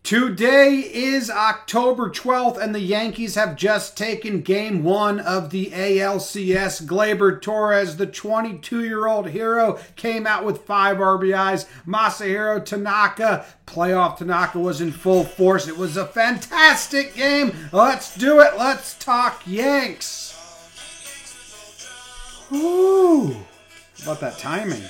Today is October 12th, and the Yankees have just taken Game 1 of the ALCS. Gleyber Torres, the 22-year-old hero, came out with 5 RBIs. Masahiro Tanaka, playoff Tanaka, was in full force. It was a fantastic game. Let's do it. Let's talk Yanks. Ooh, how about that timing?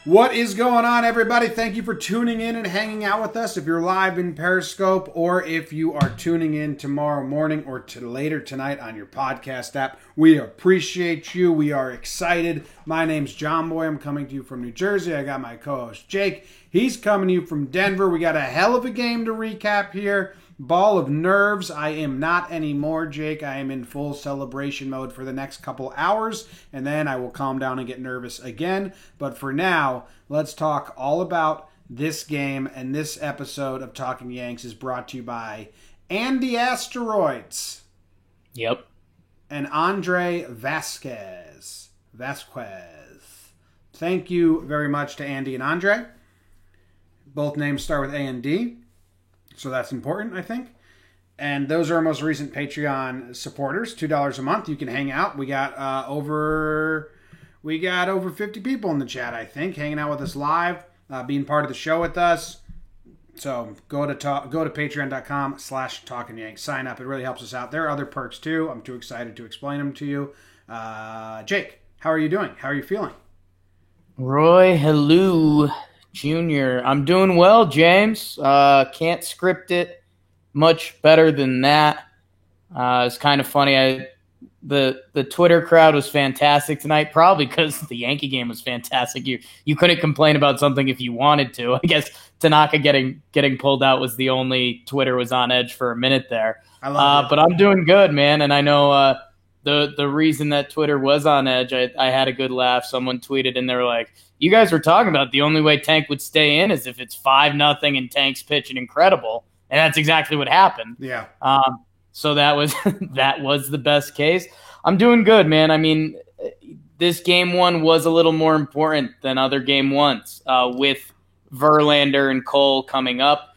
What is going on, everybody? Thank you for tuning in and hanging out with us. If you're live in Periscope or if you are tuning in tomorrow morning or later tonight on your podcast app, we appreciate you. We are excited. My name's John Boy. I'm coming to you from New Jersey. I got my co-host Jake. He's coming to you from Denver. We got a hell of a game to recap here. Ball of nerves. I am not anymore, Jake. I am in full celebration mode for the next couple hours, and then I will calm down and get nervous again. But for now, let's talk all about this game, and this episode of Talking Yanks is brought to you by Andy Asteroids. Yep. And Andre Vasquez. Thank you very much to Andy and Andre. Both names start with A and D. So that's important, I think. And those are our most recent Patreon supporters. $2 a month. You can hang out. We got over 50 people in the chat, I think, hanging out with us live, being part of the show with us. So go to patreon.com/talkingyanks. Sign up. It really helps us out. There are other perks too. I'm too excited to explain them to you. Jake, how are you doing? How are you feeling? Roy, hello. Junior, I'm doing well, James. Can't script it much better than that. It's kind of funny. The Twitter crowd was fantastic tonight, probably because the Yankee game was fantastic. You couldn't complain about something if you wanted to. I guess Tanaka getting pulled out was the only Twitter was on edge for a minute there. I love it. But I'm doing good, man, and I know the reason that Twitter was on edge, I had a good laugh. Someone tweeted and they were like, you guys were talking about the only way Tank would stay in is if it's 5-0 and Tank's pitching incredible. And that's exactly what happened. Yeah. So that was that was the best case. I'm doing good, man. I mean, this game one was a little more important than other game ones with Verlander and Cole coming up.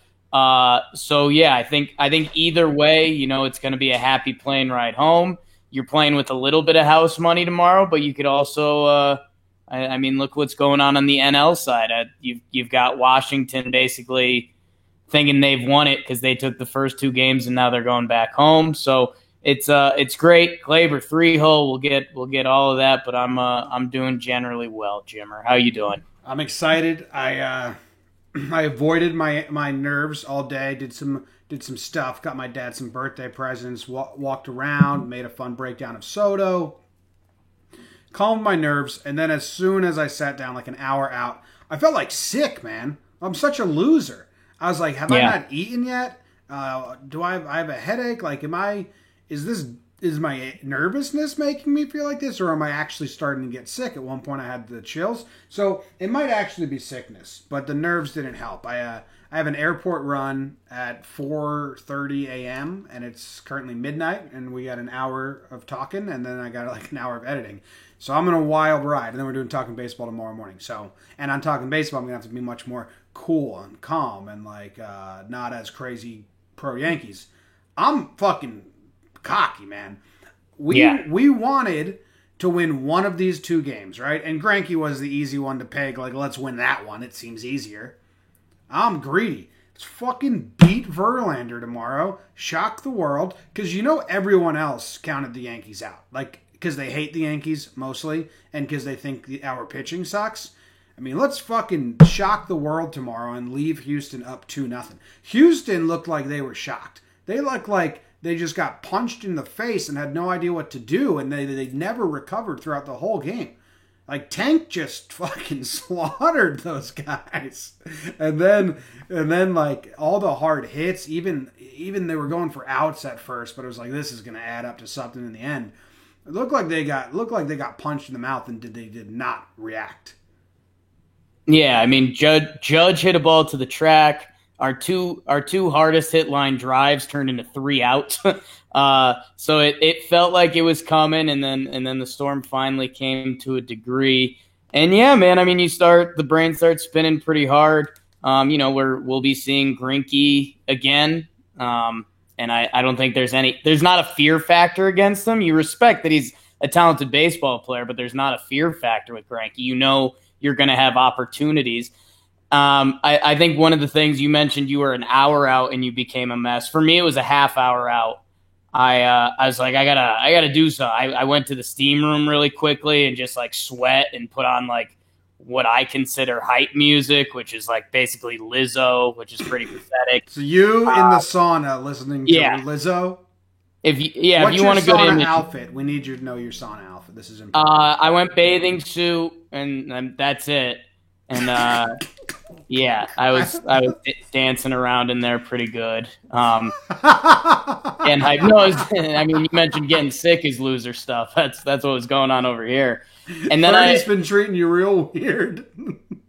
So yeah, I think either way, it's going to be a happy plane ride home. You're playing with a little bit of house money tomorrow, but you could also, look what's going on the NL side. You've got Washington basically thinking they've won it because they took the first 2 games and now they're going back home. So it's great. Gleyber 3-hole. We'll get all of that, but I'm doing generally well. Jimmer, how you doing? I'm excited. I avoided my nerves all day. Did some stuff. Got my dad some birthday presents. Walked around. Made a fun breakdown of Soto. Calmed my nerves, and then as soon as I sat down, like an hour out, I felt like sick, man. I'm such a loser. I was like, have I not eaten yet? Do I have a headache? Like, is my nervousness making me feel like this, or am I actually starting to get sick? At one point I had the chills. So it might actually be sickness, but the nerves didn't help. I have an airport run at 4:30 a.m. and it's currently midnight, and we got an hour of talking, and then I got like an hour of editing. So I'm on a wild ride, and then we're doing Talking Baseball tomorrow morning. So, and on Talking Baseball, I'm going to have to be much more cool and calm and like not as crazy pro Yankees. I'm fucking cocky, man. We wanted to win one of these 2 games, right? And Greinke was the easy one to peg. Like, let's win that one. It seems easier. I'm greedy. Let's fucking beat Verlander tomorrow. Shock the world. Because everyone else counted the Yankees out. Like, because they hate the Yankees mostly, and because they think our pitching sucks. I mean, let's fucking shock the world tomorrow and leave Houston up 2-0. Houston looked like they were shocked. They looked like they just got punched in the face and had no idea what to do, and they never recovered throughout the whole game. Like, Tank just fucking slaughtered those guys. And then like, all the hard hits, even they were going for outs at first, but it was like, this is going to add up to something in the end. It looked like they got punched in the mouth and they did not react. Yeah, I mean, Judge hit a ball to the track. Our two hardest hit line drives turned into 3 outs. So it felt like it was coming, and then the storm finally came to a degree. And yeah, man, I mean, the brain starts spinning pretty hard. We'll be seeing Greinke again. And I don't think there's not a fear factor against him. You respect that he's a talented baseball player, but there's not a fear factor with Greinke. You know you're going to have opportunities. I think one of the things you mentioned, you were an hour out and you became a mess. For me, it was a half hour out. I was like, I gotta do so. I went to the steam room really quickly and just like sweat and put on like what I consider hype music, which is like basically Lizzo, which is pretty pathetic. So you in the sauna listening to Lizzo? If you want a good image, outfit, we need you to know your sauna outfit. This is important. I went bathing suit and that's it. And I was dancing around in there pretty good. And hype. No, I mean, you mentioned getting sick is loser stuff. That's what was going on over here. And then Bernie's been treating you real weird.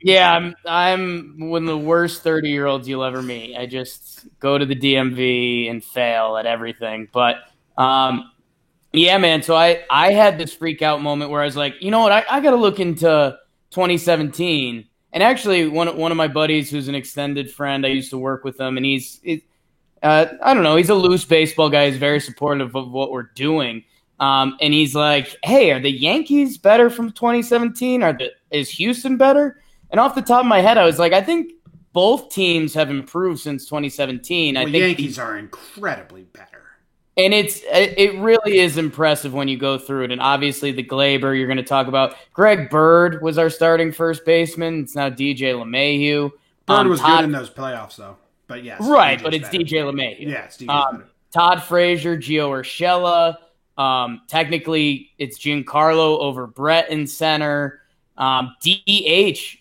Yeah, I'm one of the worst 30-year-olds you'll ever meet. I just go to the DMV and fail at everything. But yeah, man. So I had this freak out moment where I was like, you know what? I got to look into 2017. And actually, one of my buddies who's an extended friend, I used to work with him, and I don't know, he's a loose baseball guy. He's very supportive of what we're doing. And he's like, hey, are the Yankees better from 2017? Is Houston better? And off the top of my head, I was like, I think both teams have improved since 2017. I think Yankees are incredibly better. And it really is impressive when you go through it. And obviously the Glaber you're going to talk about. Greg Bird was our starting first baseman. It's now DJ LeMahieu. Bird was good in those playoffs, though. But yes. Right, but it's DJ LeMahieu. Yeah, it's DJ Todd Frazier, Gio Urshela. Technically, it's Giancarlo over Brett in center. DH,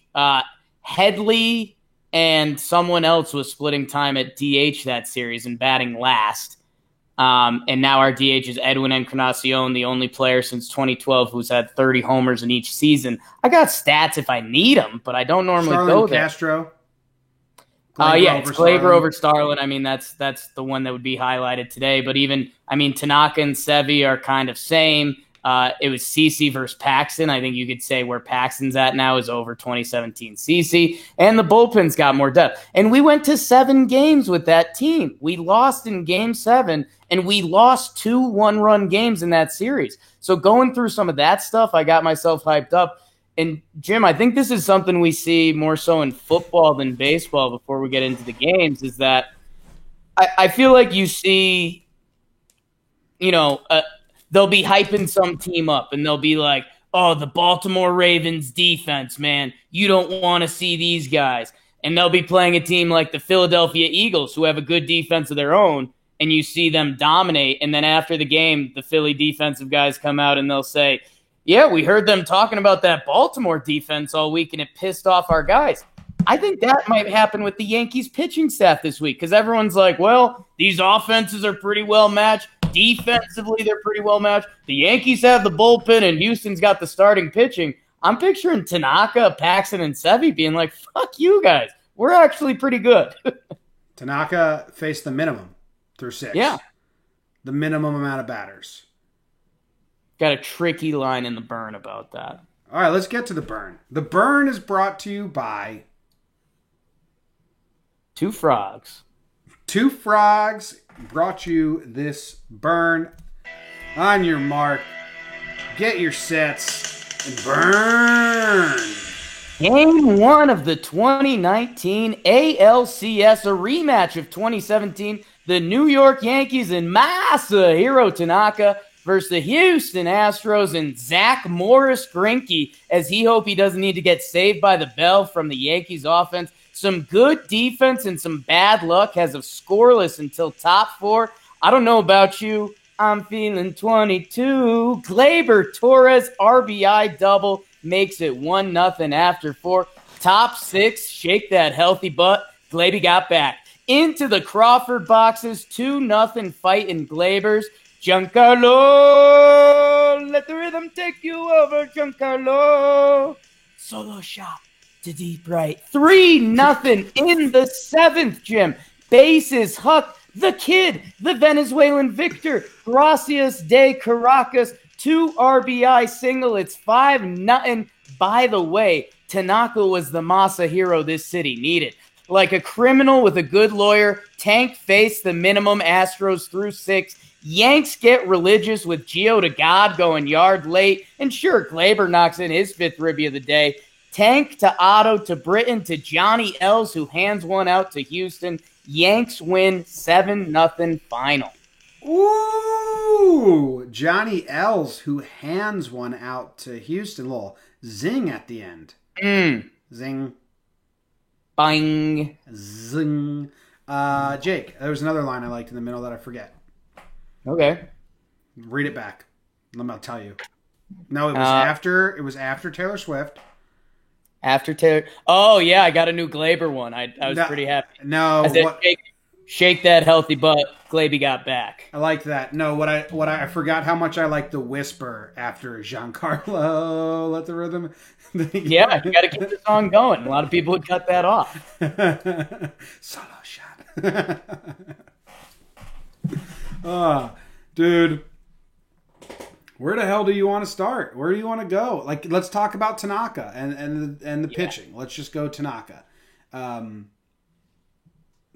Headley and someone else was splitting time at DH that series and batting last. And now our DH is Edwin Encarnacion, the only player since 2012 who's had 30 homers in each season. I got stats if I need them, but I don't normally go there. Castro. It's Glaber over Starlin. I mean, that's the one that would be highlighted today. But Tanaka and Sevy are kind of same. It was CeCe versus Paxton. I think you could say where Paxton's at now is over 2017 CeCe. And the bullpen's got more depth. And we went to 7 games with that team. We lost in Game 7, and we lost 2 one-run games in that series. So going through some of that stuff, I got myself hyped up. And, Jim, I think this is something we see more so in football than baseball before we get into the games, is that I feel like you see, they'll be hyping some team up, and they'll be like, oh, the Baltimore Ravens defense, man, you don't want to see these guys. And they'll be playing a team like the Philadelphia Eagles, who have a good defense of their own, and you see them dominate. And then after the game, the Philly defensive guys come out and they'll say, yeah, we heard them talking about that Baltimore defense all week, and it pissed off our guys. I think that might happen with the Yankees pitching staff this week, because everyone's like, well, these offenses are pretty well matched. Defensively, they're pretty well matched. The Yankees have the bullpen, and Houston's got the starting pitching. I'm picturing Tanaka, Paxton, and Sevy being like, fuck you guys. We're actually pretty good. Tanaka faced the minimum through 6. Yeah. The minimum amount of batters. Got a tricky line in the burn about that. All right, let's get to the burn. The burn is brought to you by 2 Frogs. 2 Frogs brought you this burn. On your mark, get your sets, and burn. Game 1 of the 2019 ALCS, a rematch of 2017. The New York Yankees and Masahiro Tanaka versus the Houston Astros and Zach Morris Greinke, as he hope he doesn't need to get saved by the bell from the Yankees offense. Some good defense and some bad luck has us scoreless until top 4. I don't know about you. I'm feeling 22. Gleyber Torres RBI double makes it 1-0 after 4. Top 6, shake that healthy butt. Gleyber got back into the Crawford boxes. 2-0 fight in Gleyber's. Giancarlo Giancarlo. Let the rhythm take you over, Giancarlo. Solo shot to deep right. 3-0 in the 7th, Jim. Bases, Huck, the kid, the Venezuelan Victor, Gracias de Caracas, 2 RBI single. It's 5-0. By the way, Tanaka was the Masa hero this city needed. Like a criminal with a good lawyer, Tank faced the minimum Astros through 6. Yanks get religious with Gio to God going yard late. And sure, Glaber knocks in his 5th ribby of the day. Tank to Otto to Britton to Johnny Els, who hands one out to Houston. Yanks win 7-0 final. Ooh, Johnny Els, who hands one out to Houston. Little zing at the end. Zing. Bang. Zing. Jake, there was another line I liked in the middle that I forget. Okay. Read it back. Let me tell you. No, it was after Taylor Swift. After Taylor. Oh, yeah, I got a new Glaber one. I was pretty happy. No. I said, shake that healthy butt. Glaby got back. I liked that. No, what I forgot how much I liked the whisper after Giancarlo let the rhythm. Yeah, you got to keep the song going. A lot of people would cut that off. Solo shot. Dude. Where the hell do you want to start? Where do you want to go? Like, let's talk about Tanaka and the pitching. Let's just go Tanaka.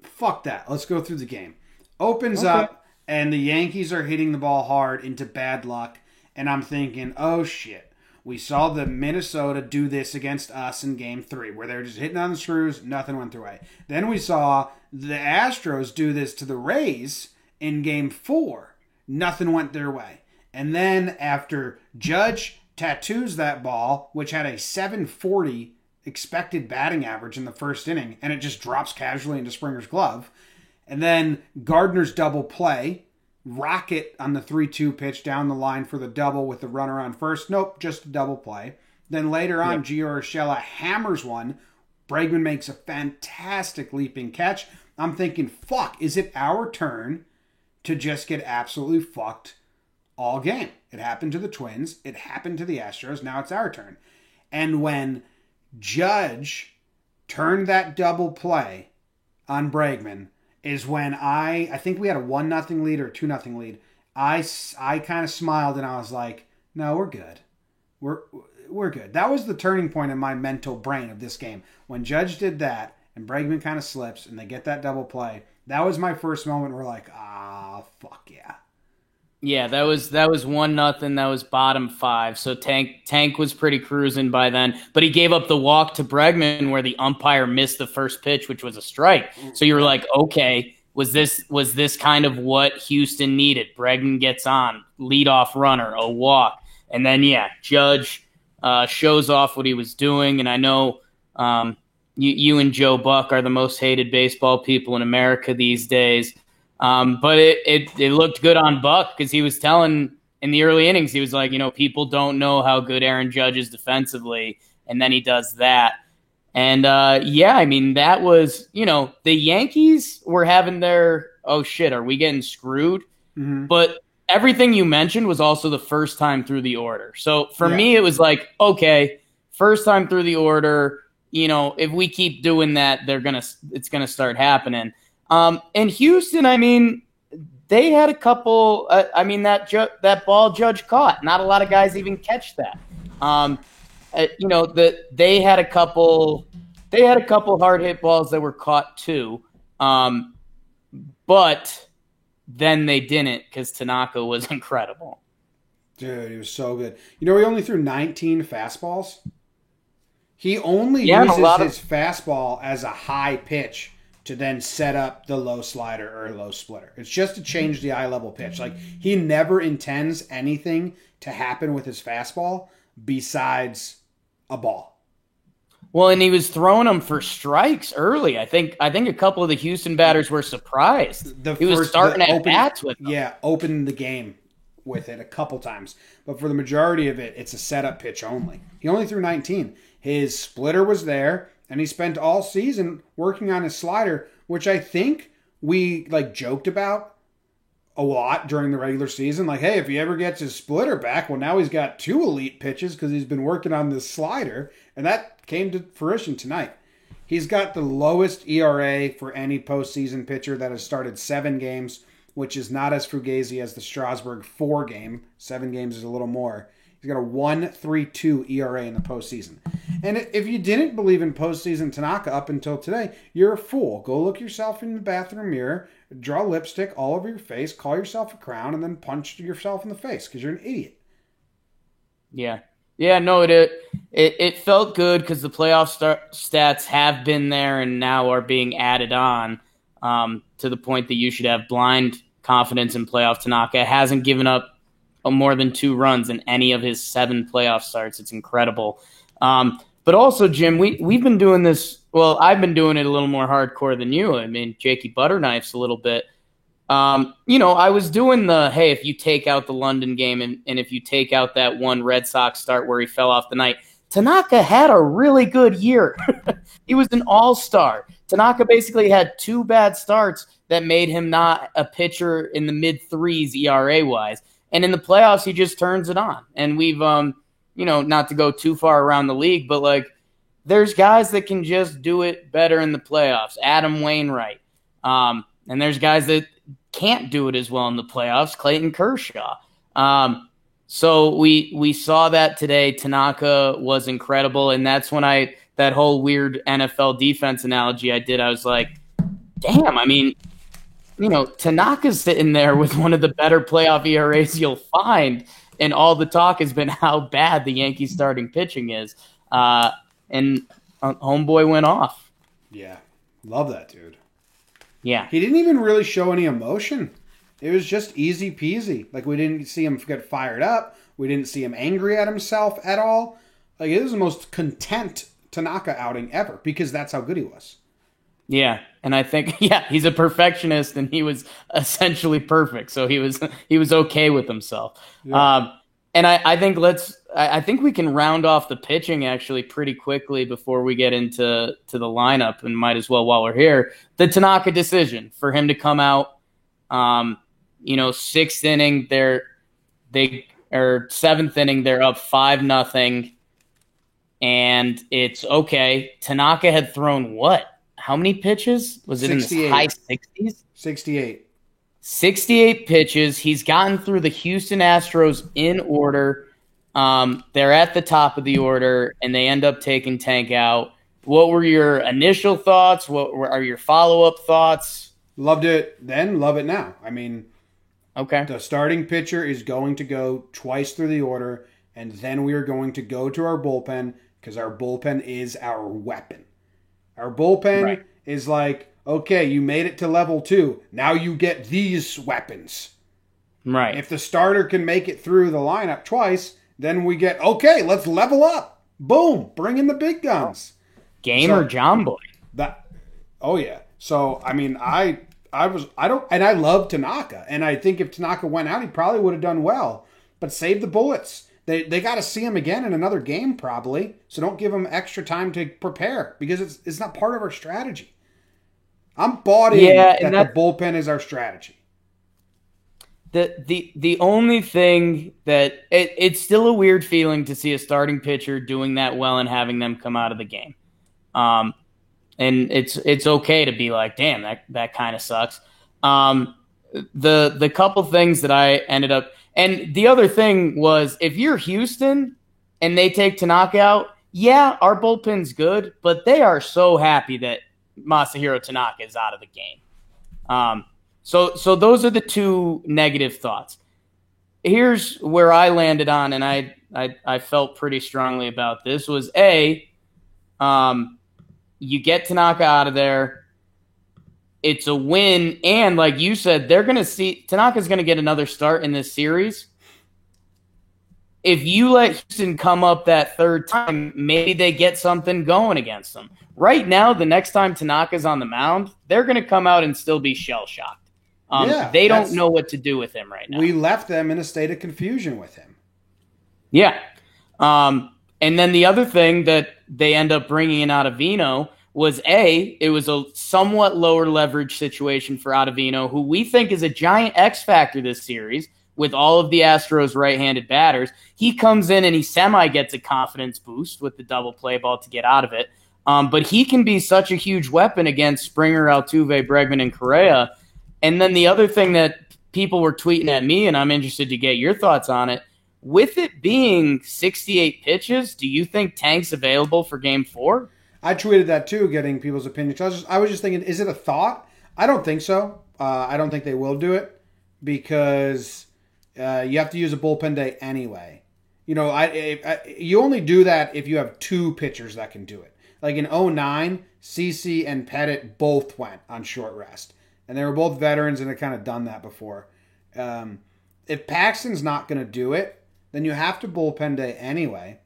Fuck that. Let's go through the game. Opens up, and the Yankees are hitting the ball hard into bad luck. And I'm thinking, oh shit. We saw the Minnesota do this against us in Game 3, where they were just hitting on the screws, nothing went their way. Then we saw the Astros do this to the Rays in Game 4. Nothing went their way. And then after Judge tattoos that ball, which had a 740 expected batting average in the first inning, and it just drops casually into Springer's glove. And then Gardner's double play, rocket on the 3-2 pitch down the line for the double with the runner on first. Nope, just a double play. Then later on, Gio Urshela hammers one. Bregman makes a fantastic leaping catch. I'm thinking, fuck, is it our turn to just get absolutely fucked all game? It happened to the Twins. It happened to the Astros. Now it's our turn. And when Judge turned that double play on Bregman is when I think we had a 1-0 lead or a 2-0 lead. I kind of smiled and I was like, no, we're good. We're good. That was the turning point in my mental brain of this game. When Judge did that and Bregman kind of slips and they get that double play, that was my first moment where like, fuck yeah. Yeah, that was 1-0. That was bottom 5. So Tank was pretty cruising by then, but he gave up the walk to Bregman where the umpire missed the first pitch, which was a strike. So you were like, okay, was this kind of what Houston needed? Bregman gets on, leadoff runner, a walk, and then Judge shows off what he was doing. And I know you and Joe Buck are the most hated baseball people in America these days. But it looked good on Buck because he was telling in the early innings, he was like, people don't know how good Aaron Judge is defensively. And then he does that. And, that was, the Yankees were having their, oh shit, are we getting screwed? Mm-hmm. But everything you mentioned was also the first time through the order. So for me, it was like, okay, first time through the order, if we keep doing that, it's going to start happening. In Houston, they had a couple. That ball Judge caught. Not a lot of guys even catch that. They had a couple. They had a couple hard hit balls that were caught too, but then they didn't because Tanaka was incredible. Dude, he was so good. He only threw 19 fastballs. He only uses his fastball as a high pitch to then set up the low slider or low splitter. It's just to change the eye level pitch. Like, he never intends anything to happen with his fastball besides a ball. Well, and he was throwing them for strikes early. I think a couple of the Houston batters were surprised. He was starting at bats with them. Yeah, opened the game with it a couple times. But for the majority of it, it's a setup pitch only. He only threw 19. His splitter was there. And he spent all season working on his slider, which I think we joked about a lot during the regular season. Like, hey, if he ever gets his splitter back, well, now he's got 2 elite pitches because he's been working on this slider, and that came to fruition tonight. He's got the lowest ERA for any postseason pitcher that has started 7 games, which is not as fugazi as the Strasburg 4 game. 7 games is a little more. He's got a 1.32 ERA in the postseason. And if you didn't believe in postseason Tanaka up until today, you're a fool. Go look yourself in the bathroom mirror, draw lipstick all over your face, call yourself a clown, and then punch yourself in the face because you're an idiot. Yeah. Yeah, no, it felt good because the playoff stats have been there and now are being added on to the point that you should have blind confidence in playoff Tanaka. Hasn't given up more than 2 runs in any of his 7 playoff starts. It's incredible. But also, Jim, we've been doing this. Well, I've been doing it a little more hardcore than you. I mean, Jakey Butternife's a little bit. I was doing hey, if you take out the London game and if you take out that one Red Sox start where he fell off the night, Tanaka had a really good year. He was an all-star. Tanaka basically had 2 bad starts that made him not a pitcher in the mid-3s ERA-wise. And in the playoffs, he just turns it on. And we've, not to go too far around the league, but, there's guys that can just do it better in the playoffs. Adam Wainwright. And there's guys that can't do it as well in the playoffs. Clayton Kershaw. So we saw that today. Tanaka was incredible. And that's when that whole weird NFL defense analogy I did, I was like, damn, I mean, Tanaka's sitting there with one of the better playoff ERAs you'll find, and all the talk has been how bad the Yankees starting pitching is. And homeboy went off. Yeah, love that dude. Yeah. He didn't even really show any emotion. It was just easy peasy. We didn't see him get fired up. We didn't see him angry at himself at all. It was the most content Tanaka outing ever because that's how good he was. Yeah, and I think he's a perfectionist, and he was essentially perfect. So he was okay with himself. Yeah. And I think we can round off the pitching actually pretty quickly before we get into the lineup, and might as well while we're here. The Tanaka decision for him to come out, 6th inning, or 7th inning, they're up 5-0, and it's okay. Tanaka had thrown what? How many pitches? Was it 68. In the high 60s? 68. 68 pitches. He's gotten through the Houston Astros in order. They're at the top of the order, and they end up taking Tank out. What were your initial thoughts? What are your follow-up thoughts? Loved it then, love it now. I mean, okay. The starting pitcher is going to go twice through the order, and then we are going to go to our bullpen because our bullpen is our weapon. Our bullpen is okay, you made it to level 2. Now you get these weapons. Right. If the starter can make it through the lineup twice, then we get, okay, let's level up. Boom, bring in the big guns. Gamer John Boy. Oh yeah. So I mean, I love Tanaka, and I think if Tanaka went out, he probably would have done well. But save the bullets. They got to see him again in another game probably, so don't give him extra time to prepare because it's not part of our strategy. I'm bought in that the bullpen is our strategy. The only thing that it's still a weird feeling to see a starting pitcher doing that well and having them come out of the game. And it's okay to be like, damn, that kind of sucks. The couple things that I ended up. And the other thing was, if you're Houston and they take Tanaka out, yeah, our bullpen's good, but they are so happy that Masahiro Tanaka is out of the game. So those are the 2 negative thoughts. Here's where I landed on, and I felt pretty strongly about this, was you get Tanaka out of there. It's a win, and like you said, they're going to see Tanaka's going to get another start in this series. If you let Houston come up that 3rd time, maybe they get something going against them. Right now, the next time Tanaka's on the mound, they're going to come out and still be shell-shocked. They don't know what to do with him right now. We left them in a state of confusion with him. Yeah. And then the other thing that they end up bringing in Ottavino, was it was a somewhat lower leverage situation for Ottavino, who we think is a giant X factor this series with all of the Astros right-handed batters. He comes in and he semi gets a confidence boost with the double play ball to get out of it. But he can be such a huge weapon against Springer, Altuve, Bregman, and Correa. And then the other thing that people were tweeting at me, and I'm interested to get your thoughts on it, with it being 68 pitches, do you think Tank's available for Game 4? I tweeted that too, getting people's opinions. I was just thinking, is it a thought? I don't think so. I don't think they will do it because you have to use a bullpen day anyway. You know, you only do that if you have two pitchers that can do it. Like in 2009, CC and Pettit both went on short rest. And they were both veterans and had kind of done that before. If Paxton's not going to do it, then you have to bullpen day anyway.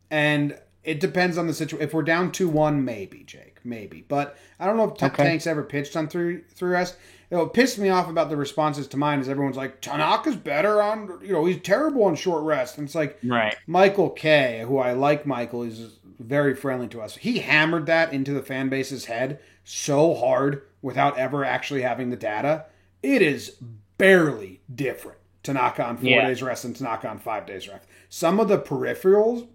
And it depends on the situation. If we're down 2-1, maybe, Jake. Maybe. But I don't know if Tank's ever pitched on three rest. What pissed me off about the responses to mine is everyone's like, Tanaka's better on, he's terrible on short rest. And it's like, right. Michael K., who I like Michael, he's very friendly to us. He hammered that into the fan base's head so hard without ever actually having the data. It is barely different. Tanaka on 4 days rest and Tanaka on 5 days rest. Some of the peripherals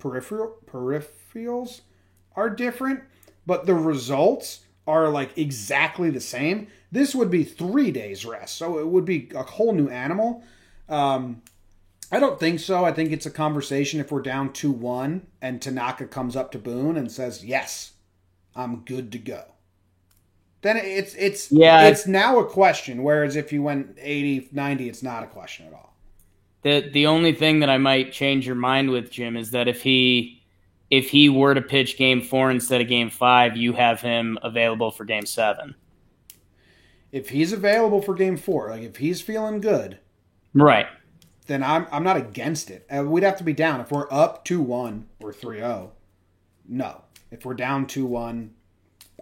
are different, but the results are like exactly the same. This would be 3 days rest, so it would be a whole new animal. I don't think so. I think it's a conversation if we're down 2-1 and Tanaka comes up to Boone and says, yes, I'm good to go. Then it's now a question, whereas if you went 80, 90, it's not a question at all. The only thing that I might change your mind with, Jim, is that if he were to pitch Game 4 instead of Game 5, you have him available for Game 7. If he's available for Game 4, like if he's feeling good, right, then I'm not against it. We'd have to be down. If we're up 2-1 or 3-0, no. If we're down 2-1,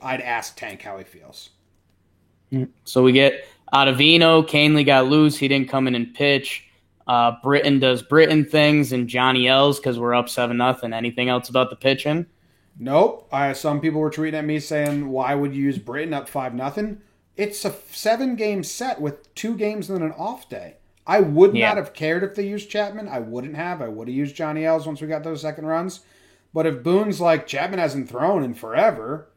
I'd ask Tank how he feels. So we get Ottavino. Canely got loose. He didn't come in and pitch. Britton does Britton things, and Johnny L's because we're up 7-0. Anything else about the pitching? Nope. Some people were tweeting at me saying, why would you use Britton up 5-0? It's a 7-game set with 2 games and an off day. I would not have cared if they used Chapman. I wouldn't have. I would have used Johnny L's once we got those second runs. But if Boone's like, Chapman hasn't thrown in forever,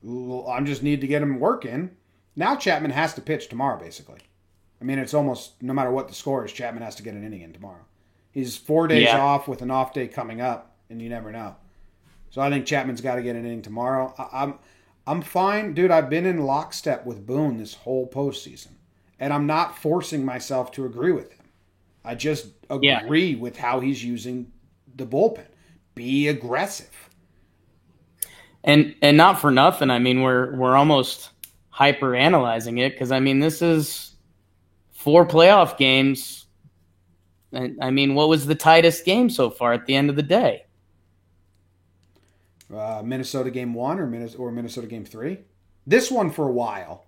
I just need to get him working. Now Chapman has to pitch tomorrow, basically. I mean, it's almost, no matter what the score is, Chapman has to get an inning in tomorrow. He's 4 days off with an off day coming up, and you never know. So I think Chapman's got to get an inning tomorrow. I'm fine. Dude, I've been in lockstep with Boone this whole postseason. And I'm not forcing myself to agree with him. I just agree with how he's using the bullpen. Be aggressive. And not for nothing. I mean, we're almost hyper analyzing it because I mean this is 4 playoff games. And I mean, what was the tightest game so far at the end of the day? Minnesota game 1 or Minnesota game 3? This one for a while.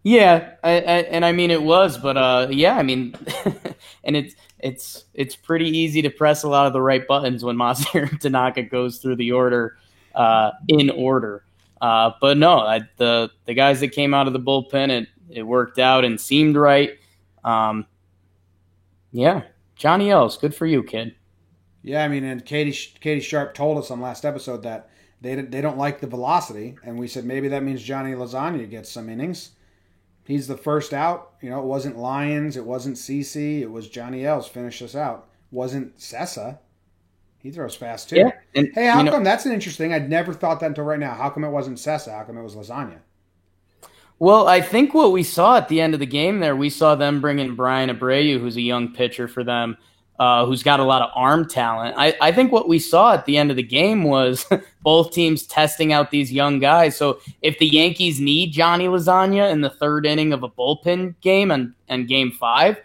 Yeah, and I mean it was, but I mean, and it's pretty easy to press a lot of the right buttons when Masahiro Tanaka goes through the order in order. But no, the guys that came out of the bullpen, it worked out and seemed right. Johnny L's, good for you, kid. Yeah, I mean, and Katie Sharp told us on last episode that they don't like the velocity, and we said maybe that means Johnny Lasagna gets some innings. He's the first out. It wasn't Lyons. It wasn't CC. It was Johnny L's. Finish us out. Wasn't Sessa. He throws fast, too. Yeah, and, hey, how come? That's an interesting. I'd never thought that until right now. How come it wasn't Sessa? How come it was Lasagna? Well, I think what we saw at the end of the game there, we saw them bring in Brian Abreu, who's a young pitcher for them, who's got a lot of arm talent. I think what we saw at the end of the game was both teams testing out these young guys. So if the Yankees need Johnny Lasagna in the 3rd inning of a bullpen game and Game 5,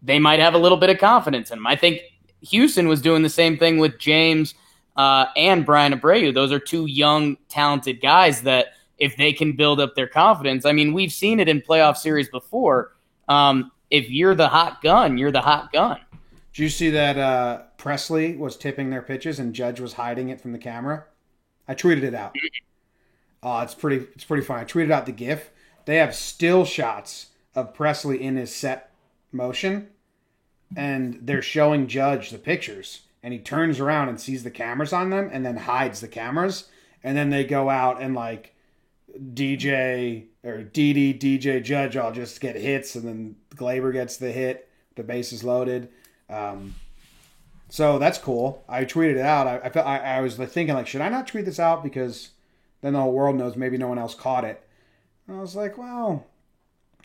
they might have a little bit of confidence in him. I think Houston was doing the same thing with James and Brian Abreu. Those are 2 young, talented guys that if they can build up their confidence, I mean, we've seen it in playoff series before. If you're the hot gun, you're the hot gun. Did you see that Presley was tipping their pitches and Judge was hiding it from the camera? I tweeted it out. It's pretty funny. I tweeted out the GIF. They have still shots of Presley in his set motion, and they're showing Judge the pictures, and he turns around and sees the cameras on them, and then hides the cameras, and then they go out and like DJ or Didi, DJ, Judge all just get hits, and then Glaber gets the hit. The base is loaded. So that's cool. I tweeted it out. I was thinking like, should I not tweet this out because then the whole world knows maybe no one else caught it. And I was like, well,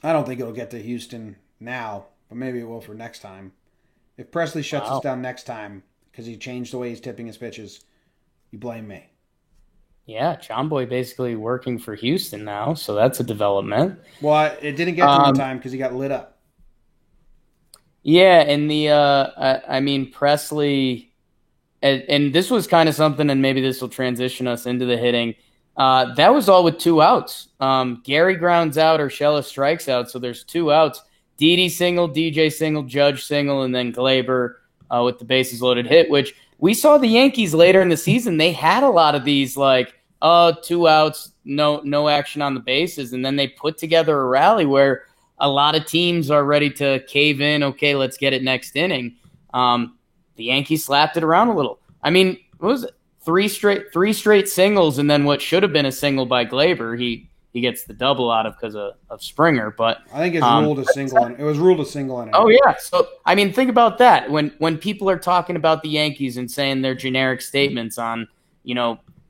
I don't think it'll get to Houston now, but maybe it will for next time. If Presley shuts us down next time because he changed the way he's tipping his pitches, you blame me. Yeah, John Boy basically working for Houston now, so that's a development. Well, it didn't get to him in time because he got lit up. Yeah, and I mean, Presley, and this was kind of something, and maybe this will transition us into the hitting. That was all with 2 outs. Gary grounds out, Urshela strikes out, so there's 2 outs. Didi single, DJ single, Judge single, and then Glaber with the bases loaded hit, which we saw the Yankees later in the season. They had a lot of these like 2 outs, no action on the bases, and then they put together a rally where a lot of teams are ready to cave in. Okay, let's get it next inning. The Yankees slapped it around a little. I mean, what was it? Three straight singles, and then what should have been a single by Glaber, he gets the double out of because of Springer. But I think it's ruled a single. It was ruled a single. Oh yeah. So I mean, think about that. When people are talking about the Yankees and saying their generic statements on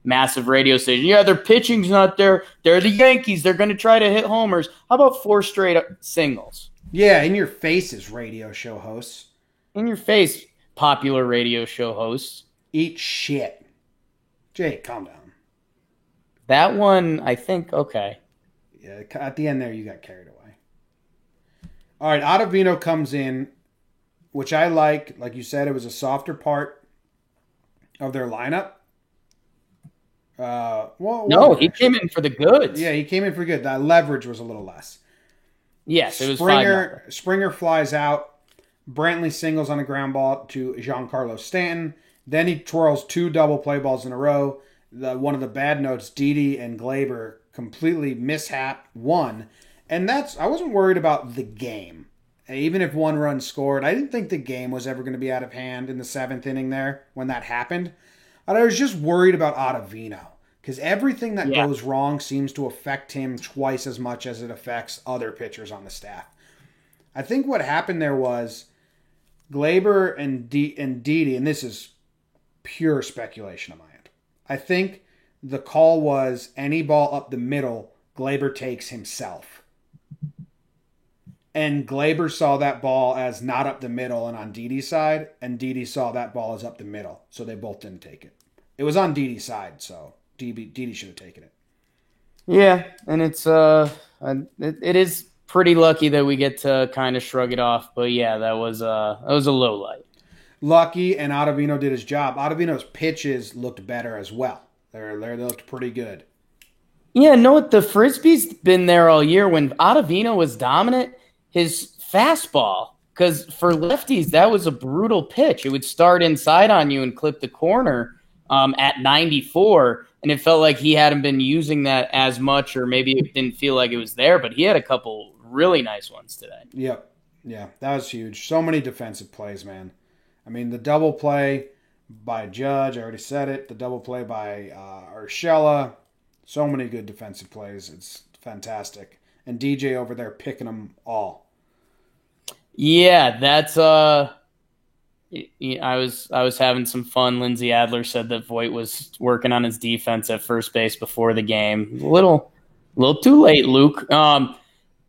massive radio station, yeah, their pitching's not there. They're the Yankees. They're going to try to hit homers. How about 4 straight singles? Yeah, in your faces, radio show hosts. In your face, popular radio show hosts. Eat shit. Jake, calm down. That one, I think, okay. Yeah, at the end there, you got carried away. All right, Ottavino comes in, which I like. Like you said, it was a softer part of their lineup. He came in for the goods. Yeah, he came in for good. That leverage was a little less. Yes, it was Springer flies out. Brantley singles on a ground ball to Giancarlo Stanton. Then he twirls 2 double play balls in a row. One of the bad notes, Didi and Glaber completely mishap one. And I wasn't worried about the game. Even if 1 run scored, I didn't think the game was ever going to be out of hand in the 7th inning there when that happened. I was just worried about Ottavino because everything that goes wrong seems to affect him twice as much as it affects other pitchers on the staff. I think what happened there was Glaber and Didi, and this is pure speculation on my end. I think the call was any ball up the middle, Glaber takes himself. And Glaber saw that ball as not up the middle and on Didi's side, and Didi saw that ball as up the middle, so they both didn't take it. It was on Didi's side, so Didi should have taken it. Yeah, and it is pretty lucky that we get to kind of shrug it off, but yeah, that was a low light. Lucky, and Ottavino did his job. Ottavino's pitches looked better as well. They looked pretty good. Yeah, the Frisbee's been there all year. When Ottavino was dominant, his fastball, because for lefties, that was a brutal pitch. It would start inside on you and clip the corner at 94, and it felt like he hadn't been using that as much, or maybe it didn't feel like it was there, but he had a couple really nice ones today. Yep. Yeah, that was huge. So many defensive plays, man. I mean, the double play by Judge, I already said it. The double play by Urshela. So many good defensive plays. It's fantastic. And DJ over there picking them all. Yeah, that's I was having some fun. Lindsey Adler said that Voit was working on his defense at first base before the game. A little too late, Luke.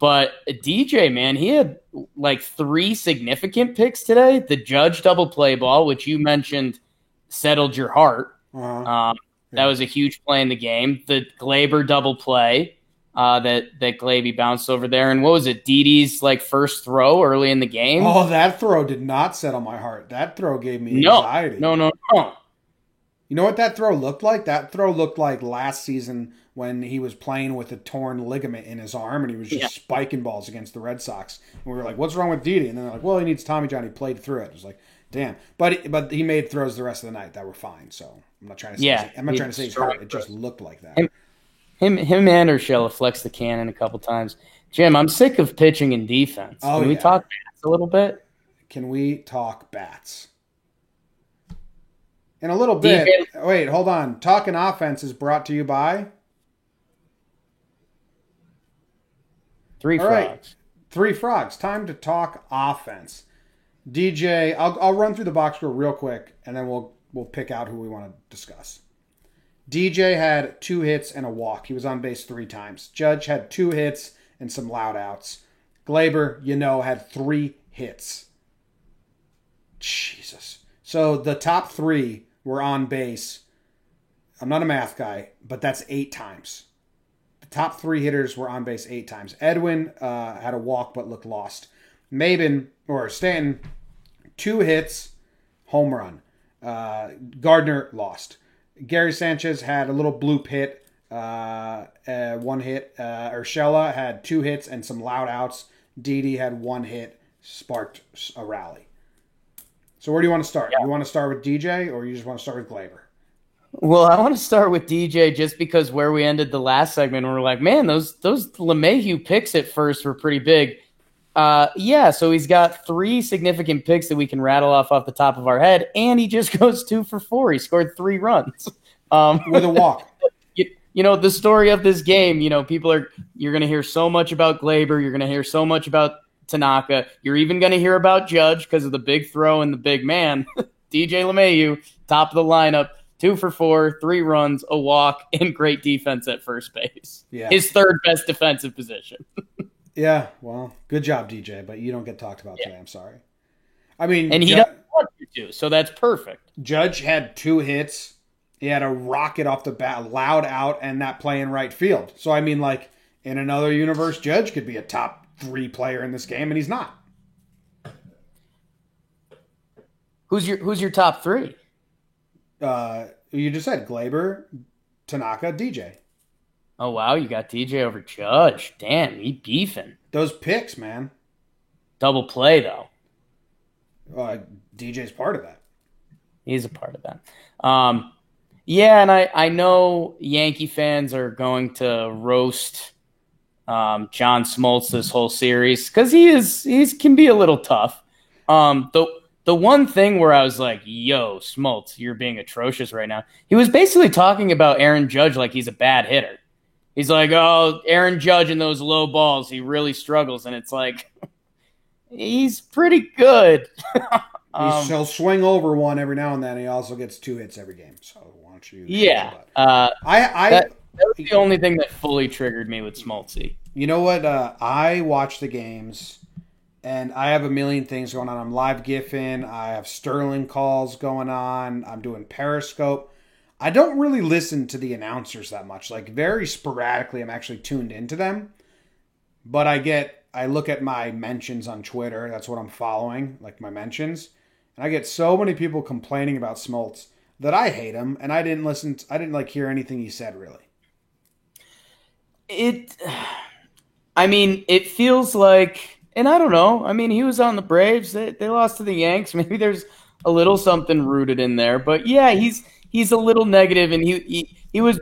But DJ, man, he had like 3 significant picks today. The Judge double play ball, which you mentioned, settled your heart. That was a huge play in the game. The Glaber double play that Glaby bounced over there. And what was it, Didi's like first throw early in the game? Oh, that throw did not settle my heart. That throw gave me anxiety. No. You know what that throw looked like? That throw looked like last season when he was playing with a torn ligament in his arm and he was just spiking balls against the Red Sox. And we were like, what's wrong with Didi? And then they're like, well, he needs Tommy John. He played through it. It was like, Damn. But he made throws the rest of the night that were fine. So I'm not trying to say he's hurt. It just looked like that. Him and Urshela flexed the cannon a couple times. Jim, I'm sick of pitching and defense. Can we talk bats a little bit? Can we talk bats? In a little bit. Wait, hold on. Talking offense is brought to you by Three Frogs. Right. Three Frogs. Time to talk offense. DJ, I'll run through the box score real quick, and then we'll pick out who we want to discuss. DJ had 2 hits and a walk. He was on base 3 times. Judge had 2 hits and some loud outs. Gleyber, had 3 hits. Jesus. So the top 3 were on base. I'm not a math guy, but that's 8 times. The top 3 hitters were on base 8 times. Edwin had a walk but looked lost. Stanton, 2 hits, home run. Gardner lost. Gary Sanchez had a little bloop hit, 1 hit. Urshela had 2 hits and some loud outs. Didi had 1 hit, sparked a rally. So where do you want to start? Yeah. You want to start with DJ or you just want to start with Gleyber? Well, I want to start with DJ just because where we ended the last segment, we're like, man, those LeMahieu picks at first were pretty big. So he's got 3 significant picks that we can rattle off the top of our head, and he just goes 2 for 4. He scored 3 runs with a walk. The story of this game. You're going to hear so much about Gleyber. You're going to hear so much about Tanaka. You're even going to hear about Judge because of the big throw and the big man. DJ LeMahieu, top of the lineup, 2 for 4, 3 runs, a walk, and great defense at first base. Yeah. His 3rd best defensive position. Yeah, well, good job, DJ, but you don't get talked about today. I'm sorry. I mean, and he doesn't want you to, so that's perfect. Judge had 2 hits. He had a rocket off the bat, loud out, and that play in right field. So, I mean, like, in another universe, Judge could be a top 3 player in this game, and he's not. Who's your top 3? You just said Gleyber, Tanaka, DJ. Oh, wow, you got DJ over Judge. Damn, he beefing. Those picks, man. Double play, though. DJ's part of that. He's a part of that. And I know Yankee fans are going to roast John Smoltz this whole series because he can be a little tough. The one thing where I was like, yo, Smoltz, you're being atrocious right now. He was basically talking about Aaron Judge like he's a bad hitter. He's like, oh, Aaron Judge and those low balls, he really struggles. And it's like, he's pretty good. He'll swing over one every now and then. He also gets 2 hits every game. So why don't you? Yeah. That was the only thing that fully triggered me with Smoltzy. You know what? I watch the games, and I have a million things going on. I'm live GIFing. I have Sterling calls going on. I'm doing Periscope. I don't really listen to the announcers that much. Like, very sporadically, I'm actually tuned into them. But I look at my mentions on Twitter. That's what I'm following, like my mentions. And I get so many people complaining about Smoltz that I hate him, and I didn't hear anything he said, really. It feels like, and I don't know, he was on the Braves. They lost to the Yanks. Maybe there's a little something rooted in there. But yeah, he's a little negative, and he was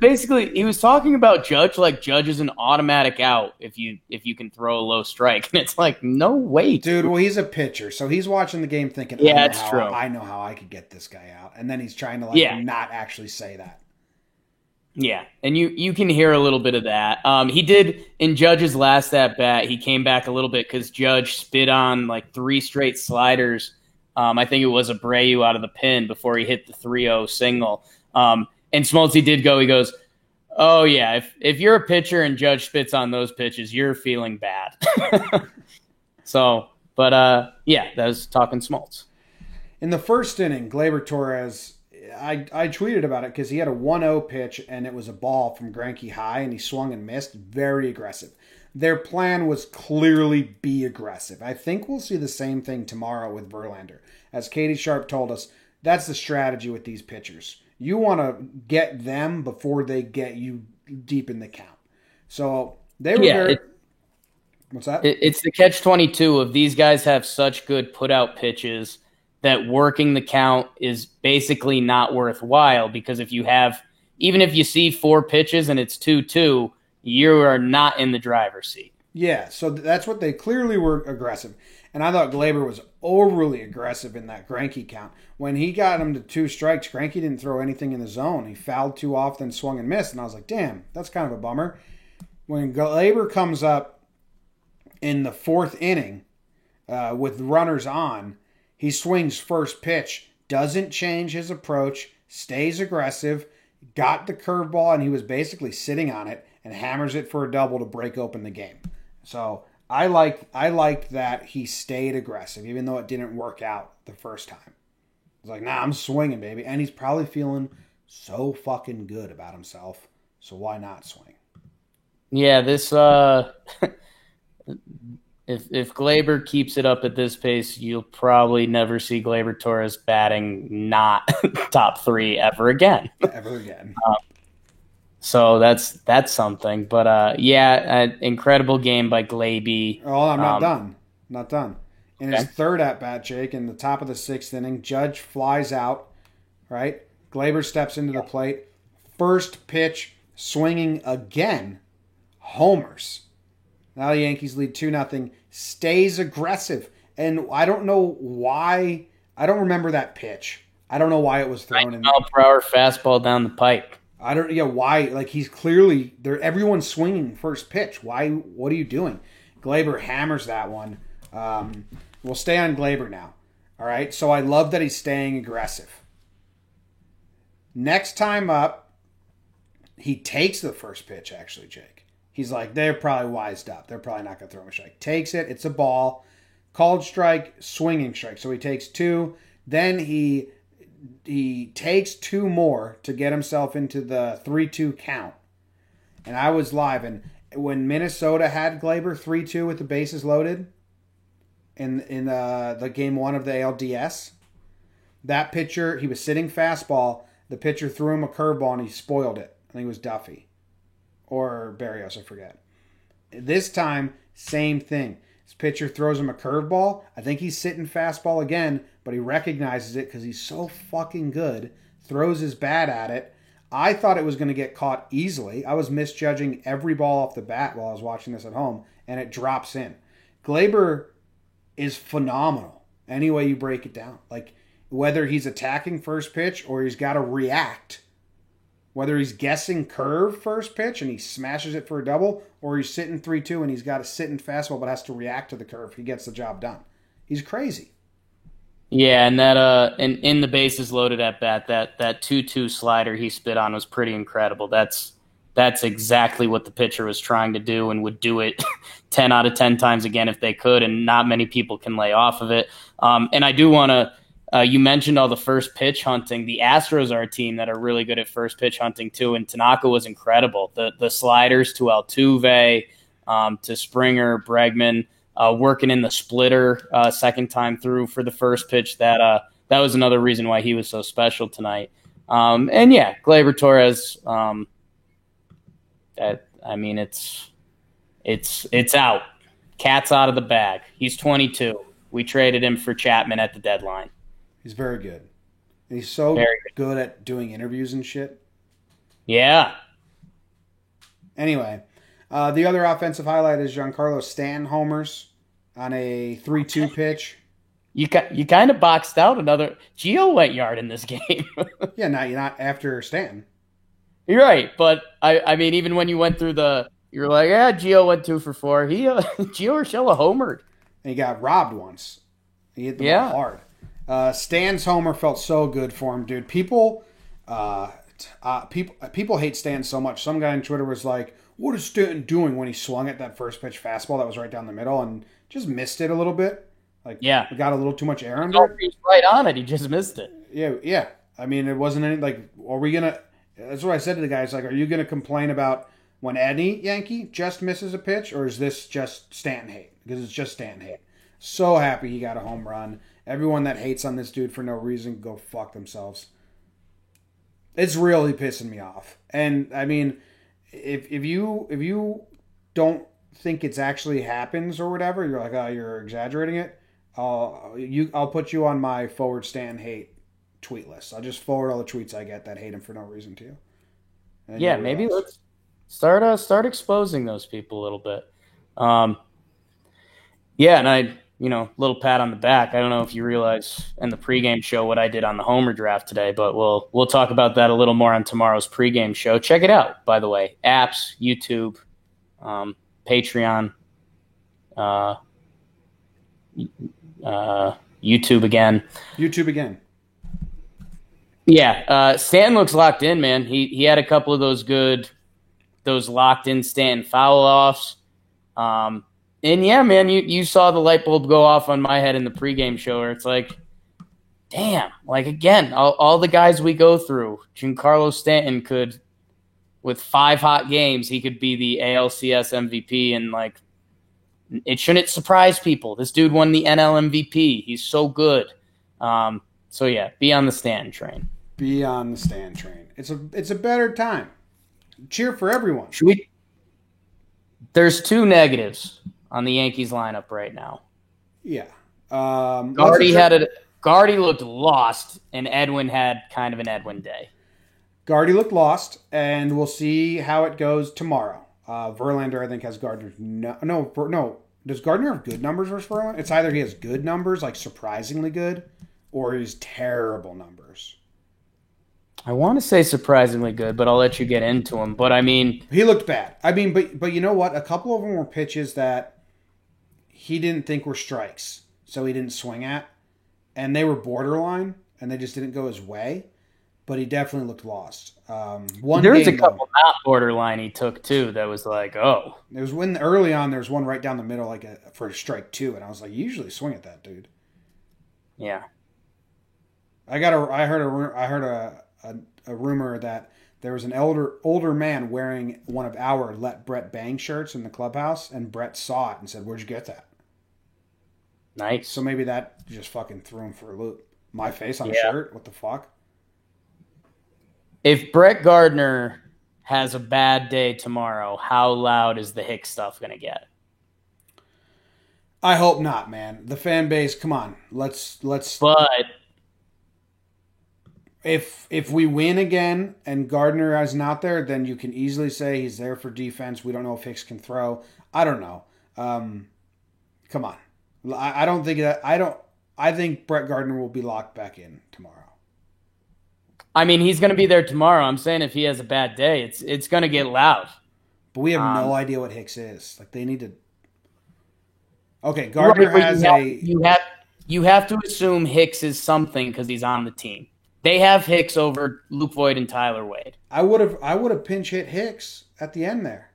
talking about Judge like Judge is an automatic out if you can throw a low strike, and it's like, no way, dude. Well, he's a pitcher, so he's watching the game thinking, true. I know how I could get this guy out, and then he's trying to not actually say that. Yeah, and you can hear a little bit of that. He did in Judge's last at bat. He came back a little bit because Judge spit on like 3 straight sliders. I think it was Abreu out of the pin before he hit the 3-0 single. And Smoltzy did go. He goes, "Oh yeah, if you're a pitcher and Judge spits on those pitches, you're feeling bad." That was talking Smoltz. In the first inning, Gleyber Torres, I tweeted about it because he had a 1-0 pitch and it was a ball from Greinke high and he swung and missed. Very aggressive. Their plan was clearly be aggressive. I think we'll see the same thing tomorrow with Verlander. As Katie Sharp told us, that's the strategy with these pitchers. You want to get them before they get you deep in the count. So they were what's that? It's the catch-22 of these guys have such good put-out pitches that working the count is basically not worthwhile, because even if you see 4 pitches and it's 2-2, you are not in the driver's seat. Yeah, so that's what they clearly were aggressive. And I thought Glaber was overly aggressive in that Greinke count. When he got him to 2 strikes, Greinke didn't throw anything in the zone. He fouled too often, swung and missed. And I was like, damn, that's kind of a bummer. When Glaber comes up in the 4th inning with runners on, he swings first pitch, doesn't change his approach, stays aggressive, got the curveball, and he was basically sitting on it and hammers it for a double to break open the game. So I liked that he stayed aggressive, even though it didn't work out the first time. He's like, nah, I'm swinging, baby. And he's probably feeling so fucking good about himself. So why not swing? Yeah, this if Glaber keeps it up at this pace, you'll probably never see Gleyber Torres batting not top 3 ever again. Ever again. So that's something. But incredible game by Gleybe. Oh, I'm not done. Not done. In his 3rd at-bat, Jake, in the top of the 6th inning, Judge flies out, right? Glaber steps into the plate. First pitch, swinging again, homers. Now the Yankees lead 2-0, stays aggressive. And I don't know why. I don't remember that pitch. I don't know why it was thrown in. 90-mile-per-hour fastball down the pipe. Why? Like, he's clearly there. Everyone's swinging first pitch. Why? What are you doing? Glaber hammers that one. We'll stay on Glaber now. All right. So I love that he's staying aggressive. Next time up, he takes the first pitch. Actually, Jake, he's like, they're probably wised up. They're probably not going to throw him a strike. Takes it. It's a ball. Called strike. Swinging strike. So he takes 2. Then he takes 2 more to get himself into the 3-2 count. And I was live. And when Minnesota had Glaber 3-2 with the bases loaded in the game 1 of the ALDS, that pitcher, he was sitting fastball. The pitcher threw him a curveball and he spoiled it. I think it was Duffy or Berrios, I forget. This time, same thing. This pitcher throws him a curveball. I think he's sitting fastball again, but he recognizes it because he's so fucking good. Throws his bat at it. I thought it was going to get caught easily. I was misjudging every ball off the bat while I was watching this at home, and it drops in. Glaber is phenomenal any way you break it down. Like, whether he's attacking first pitch or he's got to react, whether he's guessing curve first pitch and he smashes it for a double, or he's sitting 3-2 and he's got to sit in fastball but has to react to the curve, he gets the job done. He's crazy. Yeah, and that in the bases loaded at bat, that 2-2 slider he spit on was pretty incredible. That's exactly what the pitcher was trying to do and would do it 10 out of 10 times again if they could, and not many people can lay off of it. And I do want to you mentioned all the first pitch hunting. The Astros are a team that are really good at first pitch hunting too, and Tanaka was incredible. The sliders to Altuve, to Springer, Bregman, working in the splitter second time through for the first pitch. That was another reason why he was so special tonight. And yeah, Gleyber Torres. It's out. Cat's out of the bag. He's 22. We traded him for Chapman at the deadline. He's very good. And he's so good at doing interviews and shit. Yeah. Anyway, the other offensive highlight is Giancarlo Stanton homers on a 3-2 pitch. You kind of boxed out another. Gio went yard in this game. Yeah, not after Stanton. You're right, but I mean, even when you went through you're like, yeah, Gio went 2 for 4. Gio Urshela homered. And he got robbed once. He hit the ball hard. Stan's homer felt so good for him, dude. People hate Stan so much. Some guy on Twitter was like, what is Stanton doing when he swung at that first pitch fastball that was right down the middle and just missed it a little bit? Like, yeah, got a little too much air under it. He's right on it. He just missed it. Yeah. I mean, it wasn't any, like, are we going to, that's what I said to the guys, like, are you going to complain about when any Yankee just misses a pitch, or is this just Stanton hate? Because it's just Stanton hate. So happy he got a home run. Everyone that hates on this dude for no reason, go fuck themselves. It's really pissing me off. And I mean, if you don't think it's actually happens or whatever, you're like, oh, you're exaggerating it. I'll put you on my forward Stan hate tweet list. I'll just forward all the tweets I get that hate him for no reason to you. And Yeah, you'll maybe realize. let's start exposing those people a little bit. Um, yeah, and little pat on the back. I don't know if you realize in the pregame show what I did on the Homer draft today, but we'll talk about that a little more on tomorrow's pregame show. Check it out, by the way. Apps, YouTube, Patreon, uh, YouTube again. YouTube again. Yeah, Stanton looks locked in, man. He had a couple of those locked in Stanton foul offs. And yeah, man, you saw the light bulb go off on my head in the pregame show where it's like, damn, like again, all the guys we go through, Giancarlo Stanton could, with 5 hot games, he could be the ALCS MVP, and like, it shouldn't surprise people. This dude won the NL MVP. He's so good. So yeah, be on the Stanton train. Be on the Stan train. It's a better time. Cheer for everyone. There's 2 negatives on the Yankees lineup right now. Yeah. Gardy looked lost, and Edwin had kind of an Edwin day. Gardy looked lost, and we'll see how it goes tomorrow. Verlander, I think, has Gardner's no. Does Gardner have good numbers versus Verlander? It's either he has good numbers, like surprisingly good, or he's terrible numbers. I want to say surprisingly good, but I'll let you get into him. But I mean, he looked bad. I mean, but you know what? A couple of them were pitches that he didn't think were strikes, so he didn't swing at, and they were borderline, and they just didn't go his way. But he definitely looked lost. There was a couple not borderline he took too. That was like, oh, there was when early on there was one right down the middle, for strike 2, and I was like, you usually swing at that, dude. Yeah. I heard a rumor that there was an older man wearing one of our Let Brett Bang shirts in the clubhouse, and Brett saw it and said, "Where'd you get that?" Nice. So maybe that just fucking threw him for a loop. My face on a shirt? What the fuck? If Brett Gardner has a bad day tomorrow, how loud is the Hicks stuff going to get? I hope not, man. The fan base, come on. Let's But if we win again and Gardner isn't out there, then you can easily say he's there for defense. We don't know if Hicks can throw. I don't know. Come on. I don't think that I think Brett Gardner will be locked back in tomorrow. I mean, he's going to be there tomorrow. I'm saying if he has a bad day, it's going to get loud. But we have no idea what Hicks is. Like, they need to. Okay, Gardner has You have to assume Hicks is something because he's on the team. They have Hicks over Luke Voigt and Tyler Wade. I would have pinch hit Hicks at the end there.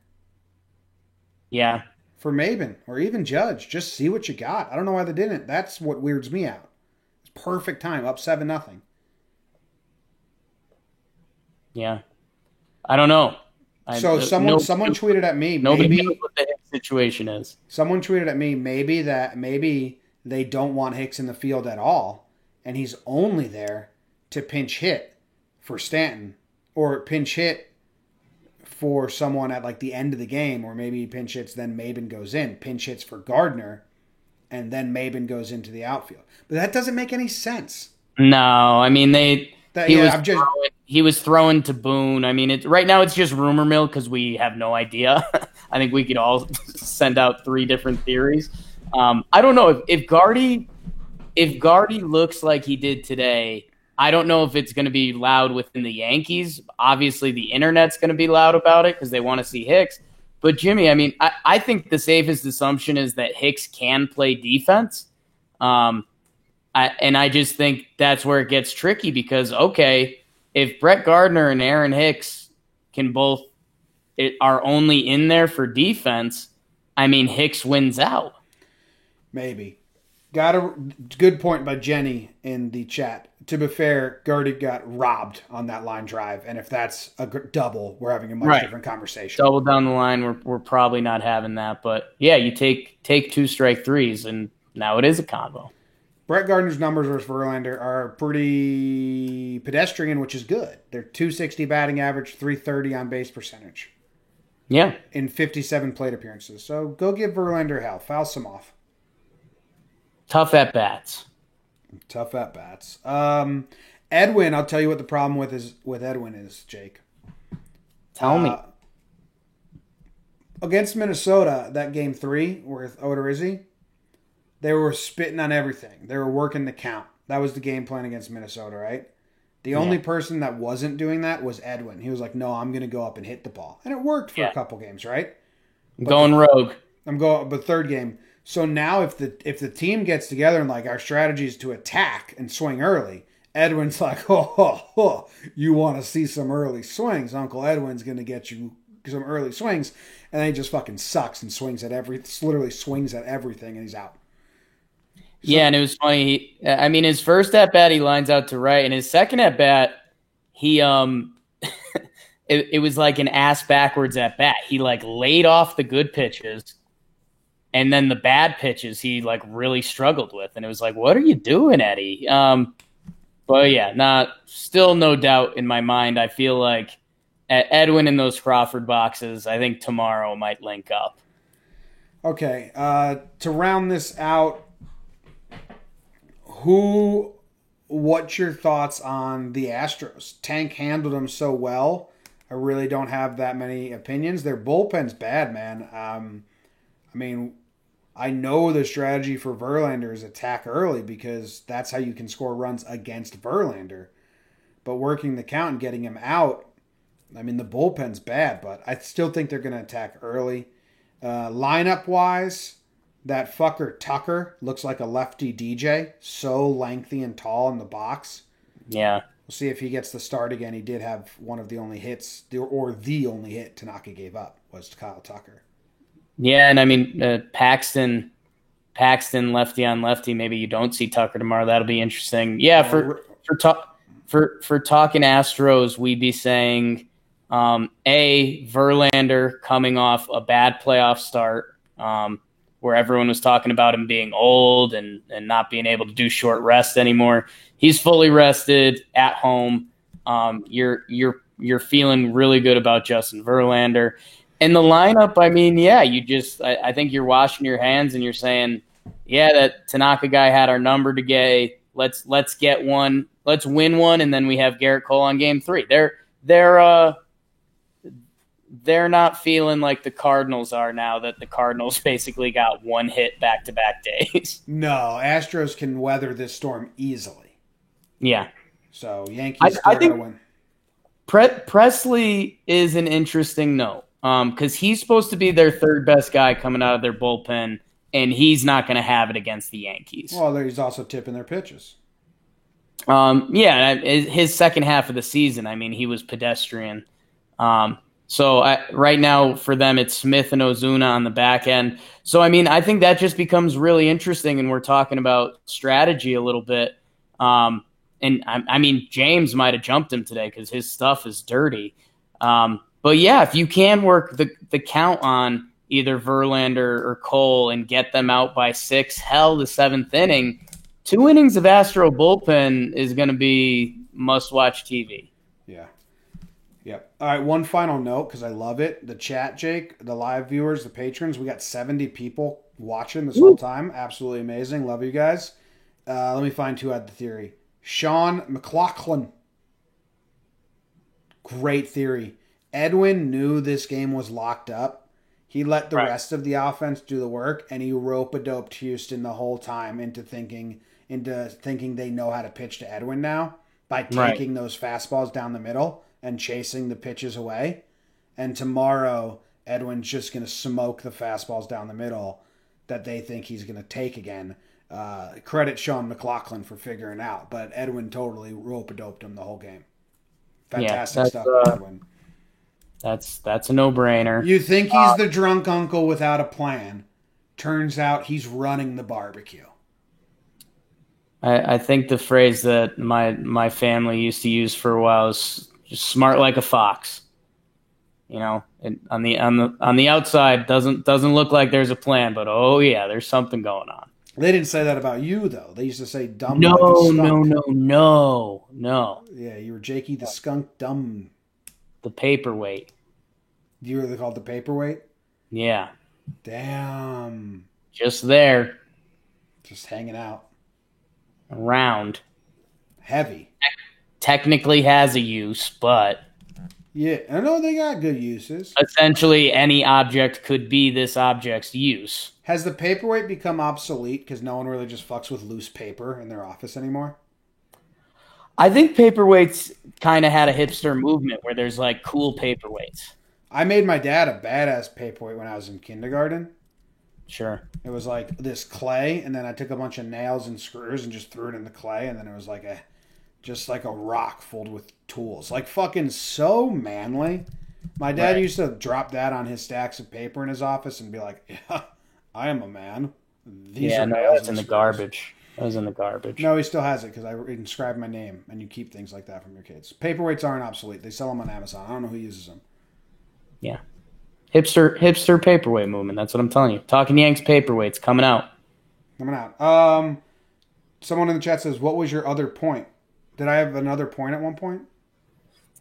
Yeah. For Maben or even Judge. Just see what you got. I don't know why they didn't. That's what weirds me out. It's perfect time. Up 7-0. Yeah. I don't know. So someone tweeted at me. Nobody knows what the Hicks situation is. Someone tweeted at me maybe they don't want Hicks in the field at all, and he's only there to pinch hit for Stanton or pinch hit for someone at like the end of the game, or maybe he pinch hits, then Maben goes in. Pinch hits for Gardner, and then Maben goes into the outfield. But that doesn't make any sense. No, I mean he was throwing to Boone. I mean, right now it's just rumor mill because we have no idea. I think we could all send out 3 different theories. I don't know if Gardy looks like he did today. I don't know if it's going to be loud within the Yankees. Obviously, the internet's going to be loud about it because they want to see Hicks. But Jimmy, I mean, I think the safest assumption is that Hicks can play defense. I just think that's where it gets tricky because, okay, if Brett Gardner and Aaron Hicks are only in there for defense, I mean, Hicks wins out. Maybe. Got a good point by Jenny in the chat. To be fair, Gardy got robbed on that line drive, and if that's a double, we're having a much different conversation. Double down the line, we're probably not having that, but yeah, you take 2 strike threes, and now it is a combo. Brett Gardner's numbers versus Verlander are pretty pedestrian, which is good. They're 260 batting average, 330 on base percentage. Yeah. In 57 plate appearances. So go give Verlander hell. Foul some off. Tough at bats. Tough at bats. Edwin, I'll tell you what the problem with Edwin is, Jake. Tell me. Against Minnesota, that game 3 with Odorizzi, they were spitting on everything. They were working the count. That was the game plan against Minnesota, right? The only person that wasn't doing that was Edwin. He was like, no, I'm going to go up and hit the ball. And it worked for a couple games, right? I'm going rogue. But third game. So now if the team gets together and like our strategy is to attack and swing early, Edwin's like, you want to see some early swings? Uncle Edwin's going to get you some early swings. And then he just fucking sucks and literally swings at everything and he's out. So, and it was funny. His first at bat he lines out to right, and his second at bat he it was like an ass backwards at bat. He like laid off the good pitches, and then the bad pitches he like really struggled with, and it was like, what are you doing, Eddie? But yeah, still no doubt in my mind. I feel like Edwin in those Crawford boxes, I think tomorrow might link up. Okay, to round this out. What's your thoughts on the Astros? Tank handled them so well. I really don't have that many opinions. Their bullpen's bad, man. I know the strategy for Verlander is attack early because that's how you can score runs against Verlander. But working the count and getting him out, the bullpen's bad, but I still think they're going to attack early. Lineup-wise, that fucker Tucker looks like a lefty DJ. So lengthy and tall in the box. Yeah. We'll see if he gets the start again. He did have one of the only hits, or the only hit Tanaka gave up was Kyle Tucker. Yeah, and Paxton lefty on lefty. Maybe you don't see Tucker tomorrow. That'll be interesting. Yeah, for talking Astros, we'd be saying Verlander coming off a bad playoff start. Where everyone was talking about him being old and not being able to do short rest anymore. He's fully rested at home. You're feeling really good about Justin Verlander. And the lineup, I think you're washing your hands and you're saying, yeah, that Tanaka guy had our number today. Let's get one. Let's win one, and then we have Garrett Cole on game 3. They're not feeling like the Cardinals are now that the Cardinals basically got one hit back-to-back days. No, Astros can weather this storm easily. Yeah. So Yankees still got to win. Presley is an interesting note because he's supposed to be their third best guy coming out of their bullpen, and he's not going to have it against the Yankees. Well, he's also tipping their pitches. His second half of the season, he was pedestrian. So right now for them, it's Smith and Ozuna on the back end. So, I think that just becomes really interesting, and we're talking about strategy a little bit. James might have jumped him today because his stuff is dirty. But, yeah, if you can work the count on either Verlander or Cole and get them out by 6, the 7th inning, 2 innings of Astro bullpen is going to be must-watch TV. Yeah. Yep. All right, one final note, because I love it. The chat, Jake, the live viewers, the patrons, we got 70 people watching this whole time. Absolutely amazing. Love you guys. Let me find who had the theory. Sean McLaughlin. Great theory. Edwin knew this game was locked up. He let the rest of the offense do the work, and he rope-a-doped Houston the whole time into thinking they know how to pitch to Edwin now by taking those fastballs down the middle and chasing the pitches away. And tomorrow, Edwin's just going to smoke the fastballs down the middle that they think he's going to take again. Credit Sean McLaughlin for figuring out, but Edwin totally rope-a-doped him the whole game. Fantastic stuff, Edwin. That's a no-brainer. You think he's the drunk uncle without a plan. Turns out he's running the barbecue. I think the phrase that my family used to use for a while is just smart like a fox. And on the outside doesn't look like there's a plan, but oh yeah, there's something going on. They didn't say that about you though. They used to say dumb like a skunk. No. Yeah, you were Jakey the skunk dumb. The paperweight. You were called the paperweight? Yeah. Damn. Just there. just hanging out. Around. Heavy. Technically has a use, but Yeah, I know they got good uses. essentially any object could be this object's use. Has the paperweight become obsolete because no one really just fucks with loose paper in their office anymore? I think paperweights kind of had a hipster movement where there's like cool paperweights. I made my dad a badass paperweight when I was in kindergarten. Sure. It was like this clay, and then I took a bunch of nails and screws and just threw it in the clay, and then it was like just like a rock filled with tools. Like fucking so manly. My dad used to drop that on his stacks of paper in his office and be like, "Yeah, I am a man." These are no, nails that's in and the screws. garbage. That was in the garbage. No, he still has it because I inscribed my name, and you keep things like that from your kids. Paperweights aren't obsolete. They sell them on Amazon. I don't know who uses them. Yeah. Hipster paperweight movement. That's what I'm telling you. Talking Yanks paperweights coming out. Coming out. Someone in the chat says, "What was your other point?" Did I have another point at one point?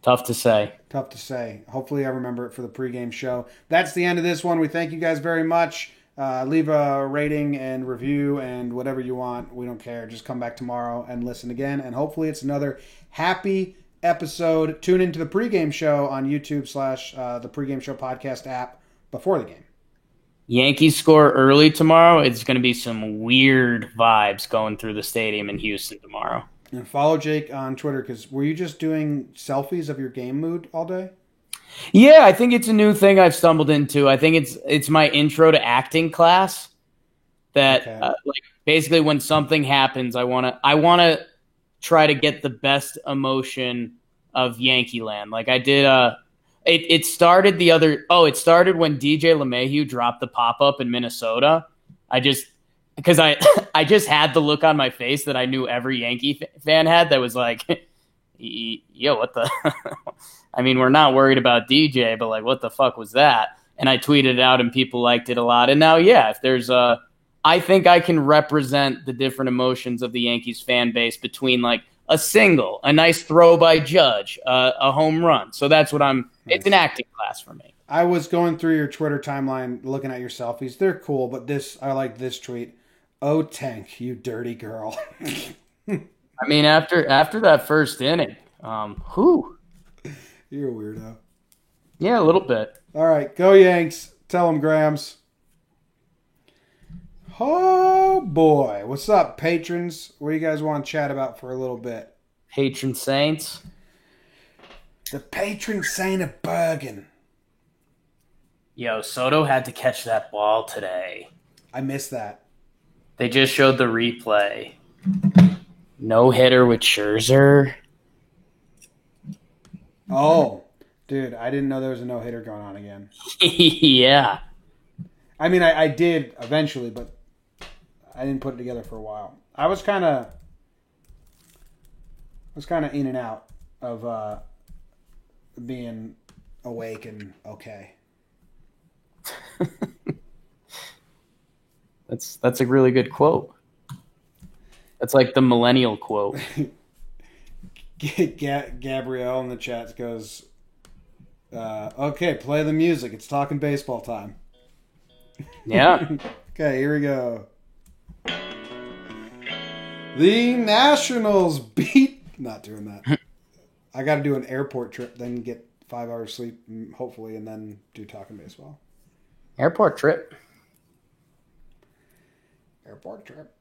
Tough to say. Tough to say. Hopefully I remember it for the pregame show. That's the end of this one. We thank you guys very much. Leave a rating and review and whatever you want. We don't care. Just come back tomorrow and listen again. And hopefully it's another happy episode. Tune into the pregame show on YouTube / the pregame show podcast app before the game. Yankees score early tomorrow. It's going to be some weird vibes going through the stadium in Houston tomorrow. And follow Jake on Twitter because were you just doing selfies of your game mood all day? Yeah, I think it's a new thing I've stumbled into. I think it's my intro to acting class. That like basically when something happens, I wanna try to get the best emotion of Yankee Land. Like I did. It started it started when DJ LeMahieu dropped the pop up in Minnesota. Because I just had the look on my face that I knew every Yankee fan had that was like, yo, what the? I mean, we're not worried about DJ, but like, what the fuck was that? And I tweeted it out and people liked it a lot. And now, yeah, if there's I think I can represent the different emotions of the Yankees fan base between like a single, a nice throw by Judge, a home run. So that's what it's an acting class for me. I was going through your Twitter timeline looking at your selfies. They're cool, but I like this tweet. Oh, Tank, you dirty girl. I mean, after that first inning, You're a weirdo. Yeah, a little bit. All right, go Yanks. Tell them, Grams. Oh, boy. What's up, patrons? What do you guys want to chat about for a little bit? Patron saints. The patron saint of Bergen. Yo, Soto had to catch that ball today. I missed that. They just showed the replay. No hitter with Scherzer. Oh, dude, I didn't know there was a no-hitter going on again. Yeah. I mean, I did eventually, but I didn't put it together for a while. I was kind of in and out of being awake and okay. That's a really good quote. That's like the millennial quote. Gabrielle in the chat goes, okay, play the music. It's talking baseball time. Yeah. Okay, here we go. The Nationals beat... Not doing that. I got to do an airport trip, then get 5 hours sleep, hopefully, and then do talking baseball. Airport trip. Airport trip.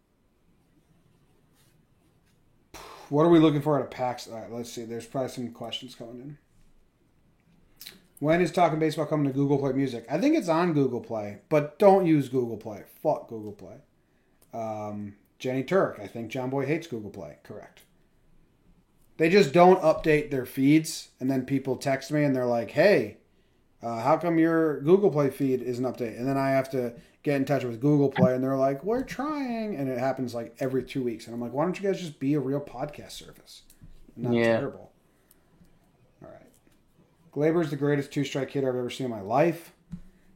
What are we looking for at a PAX? All right, let's see. There's probably some questions coming in. When is Talking Baseball coming to Google Play Music? I think it's on Google Play, but don't use Google Play. Fuck Google Play. Jenny Turk. I think John Boy hates Google Play. Correct. They just don't update their feeds, and then people text me and they're like, hey, how come your Google Play feed isn't updated? And then I have to get in touch with Google Play, and they're like, we're trying. And it happens like every 2 weeks. And I'm like, why don't you guys just be a real podcast service? Not terrible. All right. Glaber's the greatest two-strike hitter I've ever seen in my life.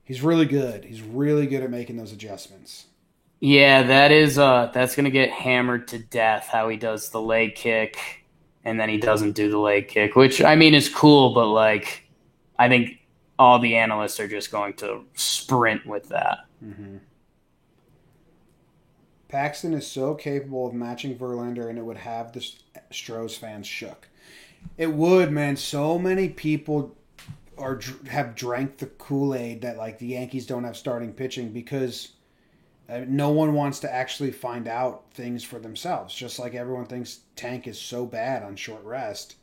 He's really good. He's really good at making those adjustments. Yeah, that's going to get hammered to death, how he does the leg kick, and then he doesn't do the leg kick, which, I mean, is cool, but, like, I think all the analysts are just going to sprint with that. Mm-hmm. Paxton is so capable of matching Verlander, and it would have the Stros fans shook. It would, man. So many people have drank the Kool-Aid that like the Yankees don't have starting pitching because no one wants to actually find out things for themselves. Just like everyone thinks Tank is so bad on short rest.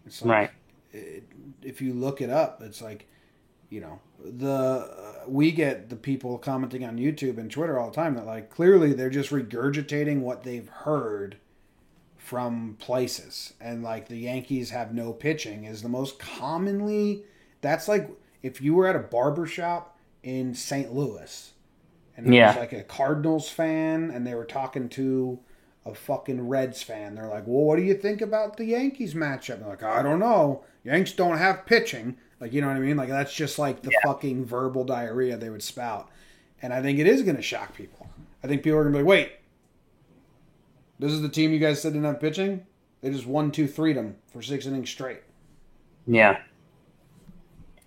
It's like, Right. if you look it up, it's like, we get the people commenting on YouTube and Twitter all the time that like clearly they're just regurgitating what they've heard from places, and like the Yankees have no pitching is the most commonly. That's like if you were at a barber shop in St. Louis and there was like a Cardinals fan and they were talking to a fucking Reds fan. They're like, well, what do you think about the Yankees matchup? And they're like, I don't know. Yanks don't have pitching. Like, you know what I mean? Like, that's just like the fucking verbal diarrhea they would spout. And I think it is going to shock people. I think people are going to be like, wait, this is the team you guys said didn't have pitching? They just 1-2-3'd them for 6 innings straight. Yeah.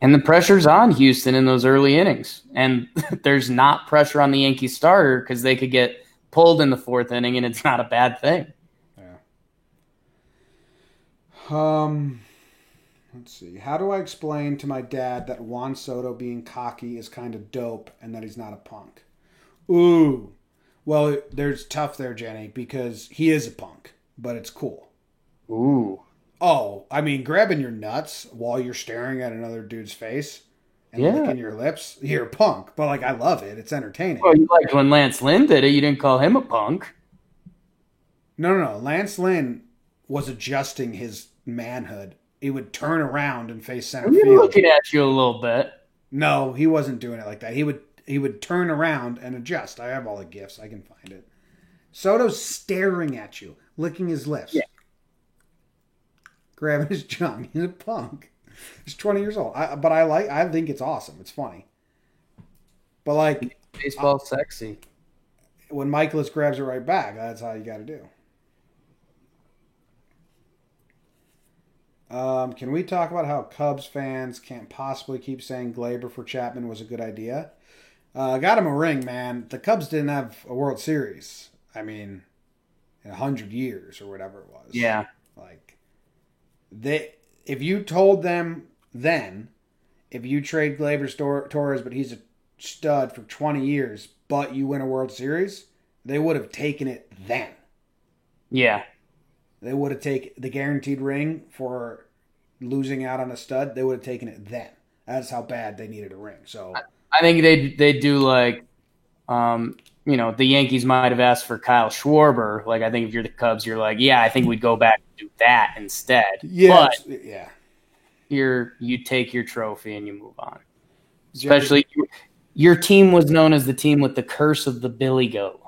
And the pressure's on Houston in those early innings. And there's not pressure on the Yankees starter because they could get pulled in the 4th inning, and it's not a bad thing. Yeah. Let's see. How do I explain to my dad that Juan Soto being cocky is kind of dope and that he's not a punk? Ooh. Well, there's tough there, Jenny, because he is a punk, but it's cool. Ooh. Oh, I mean, grabbing your nuts while you're staring at another dude's face and licking your lips, you're a punk. But, like, I love it. It's entertaining. Well, you liked when Lance Lynn did it. You didn't call him a punk. No. Lance Lynn was adjusting his manhood. He would turn around and face center field. Looking at you a little bit. No, he wasn't doing it like that. He would turn around and adjust. I have all the gifs. I can find it. Soto's staring at you, licking his lips. Yeah. Grabbing his junk. He's a punk. He's 20 years old. I think it's awesome. It's funny. But like baseball's sexy. When Michaelis grabs it right back, that's how you got to do. Can we talk about how Cubs fans can't possibly keep saying Glaber for Chapman was a good idea? Got him a ring, man. The Cubs didn't have a World Series. I mean, in 100 years or whatever it was. Yeah. Like, if you told them then, if you trade Glaber Torres, but he's a stud for 20 years, but you win a World Series, they would have taken it then. Yeah. They would have taken the guaranteed ring for losing out on a stud. They would have taken it then. That's how bad they needed a ring. So I think they do like, the Yankees might have asked for Kyle Schwarber. Like I think if you're the Cubs, you're like, yeah, I think we'd go back and do that instead. Yeah, but yeah. You take your trophy and you move on. Especially your team was known as the team with the curse of the Billy Goat.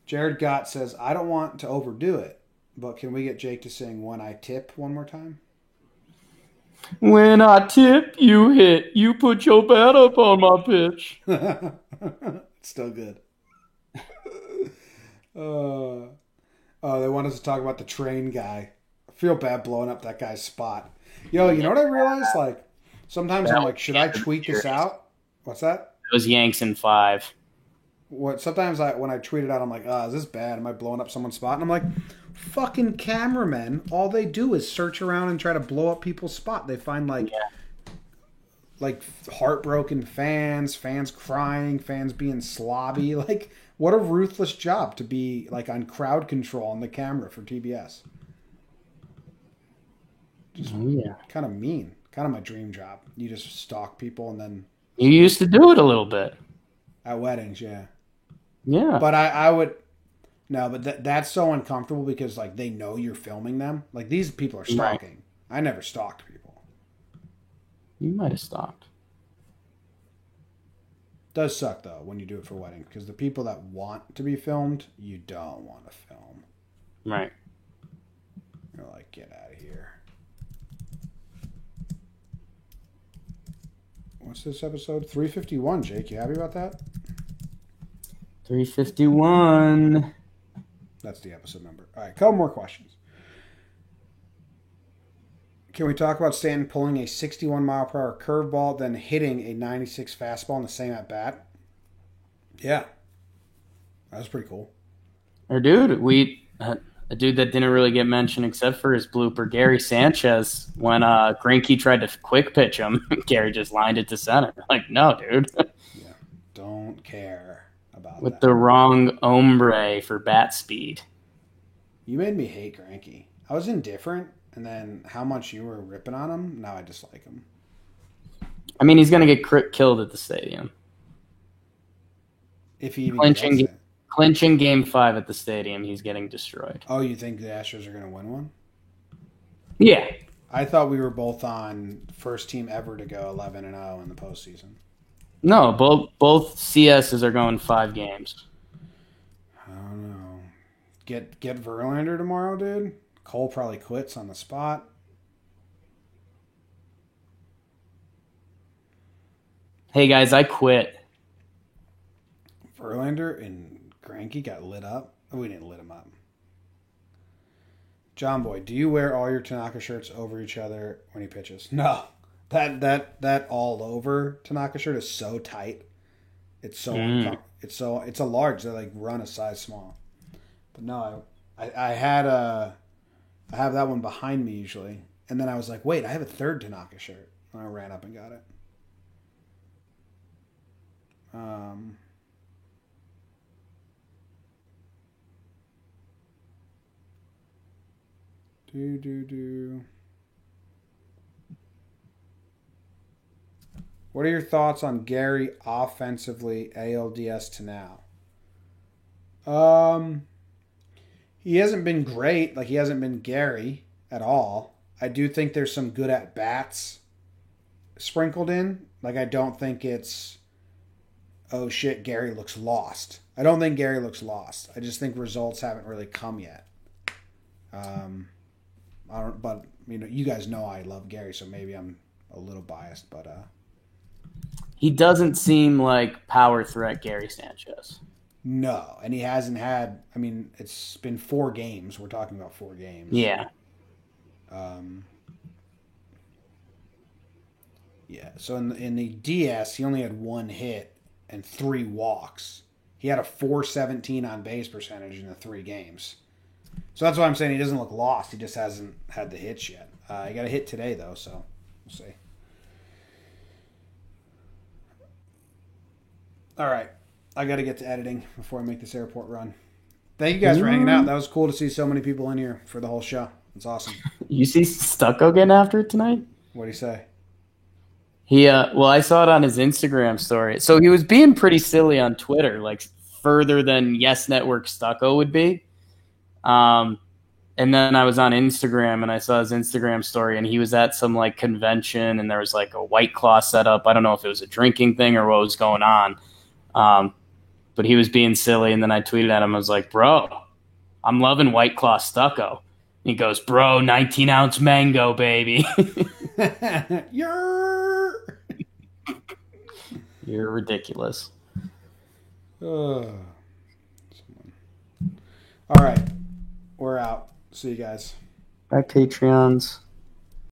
Jared Gott says, I don't want to overdo it, but can we get Jake to sing When I Tip one more time? When I tip, you hit. You put your bat up on my pitch. Still good. They want us to talk about the train guy. I feel bad blowing up that guy's spot. Yo, you know what I realized? Like, sometimes I'm like, should I tweet this out? What's that? It was Yanks in 5. Sometimes when I tweet it out, I'm like, is this bad? Am I blowing up someone's spot? And I'm like, fucking cameramen, all they do is search around and try to blow up people's spot. They find like heartbroken fans crying, fans being slobby. Like, what a ruthless job to be like on crowd control on the camera for TBS. Just kind of mean. Kind of my dream job. You just stalk people and then... You used to do it a little bit. At weddings, yeah. Yeah. But I would... No, but that's so uncomfortable because, like, they know you're filming them. Like, these people are stalking. Right. I never stalked people. You might have stalked. Does suck, though, when you do it for weddings. Because the people that want to be filmed, you don't want to film. Right. You're like, get out of here. What's this episode? 351, Jake. You happy about that? 351. That's the episode number. All right, couple more questions. Can we talk about Stanton pulling a 61-mile-per-hour curveball, then hitting a 96 fastball in the same at-bat? Yeah. That was pretty cool. Or dude, a dude that didn't really get mentioned except for his blooper, Gary Sanchez, when Greinke tried to quick pitch him, Gary just lined it to center. Like, no, dude. Yeah, don't care about With that. the wrong ombre for bat speed. You made me hate Granky. I was indifferent, and then how much you were ripping on him, now I dislike him. I mean, he's going to get killed at the stadium. If he even gets it. Clinching Game 5 at the stadium, he's getting destroyed. Oh, you think the Astros are going to win one? Yeah. I thought we were both on first team ever to go 11-0 in the postseason. No, both CSs are going 5 games. I don't know. Get Verlander tomorrow, dude. Cole probably quits on the spot. Hey guys, I quit. Verlander and Greinke got lit up. We didn't lit him up. John Boy, do you wear all your Tanaka shirts over each other when he pitches? No. That all over Tanaka shirt is so tight. It's so it's a large. They like run a size small. But no, I have that one behind me usually, and then I was like, wait, I have a third Tanaka shirt. And I ran up and got it. What are your thoughts on Gary offensively, ALDS to now? He hasn't been great. Like, he hasn't been Gary at all. I do think there's some good at bats sprinkled in. Like, I don't think it's, oh shit, Gary looks lost. I don't think Gary looks lost. I just think results haven't really come yet. But you guys know I love Gary, so maybe I'm a little biased, but he doesn't seem like power threat Gary Sanchez. No, and he hasn't had. I mean, it's been 4 games. We're talking about 4 games. Yeah. Yeah. So in the DS, he only had 1 hit and 3 walks. He had a .417 on base percentage in the 3 games. So that's why I'm saying he doesn't look lost. He just hasn't had the hits yet. He got a hit today though, so we'll see. All right. I got to get to editing before I make this airport run. Thank you guys for hanging out. That was cool to see so many people in here for the whole show. It's awesome. You see Stucco getting after it tonight? What do you say? Well, I saw it on his Instagram story. So he was being pretty silly on Twitter, like further than Yes Network Stucco would be. And then I was on Instagram and I saw his Instagram story and he was at some like convention and there was like a White Claw set up. I don't know if it was a drinking thing or what was going on. But he was being silly, and then I tweeted at him. I was like, bro, I'm loving White Claw Stucco. And he goes, bro, 19-ounce mango, baby. You're ridiculous. All right. We're out. See you guys. Bye, Patreons.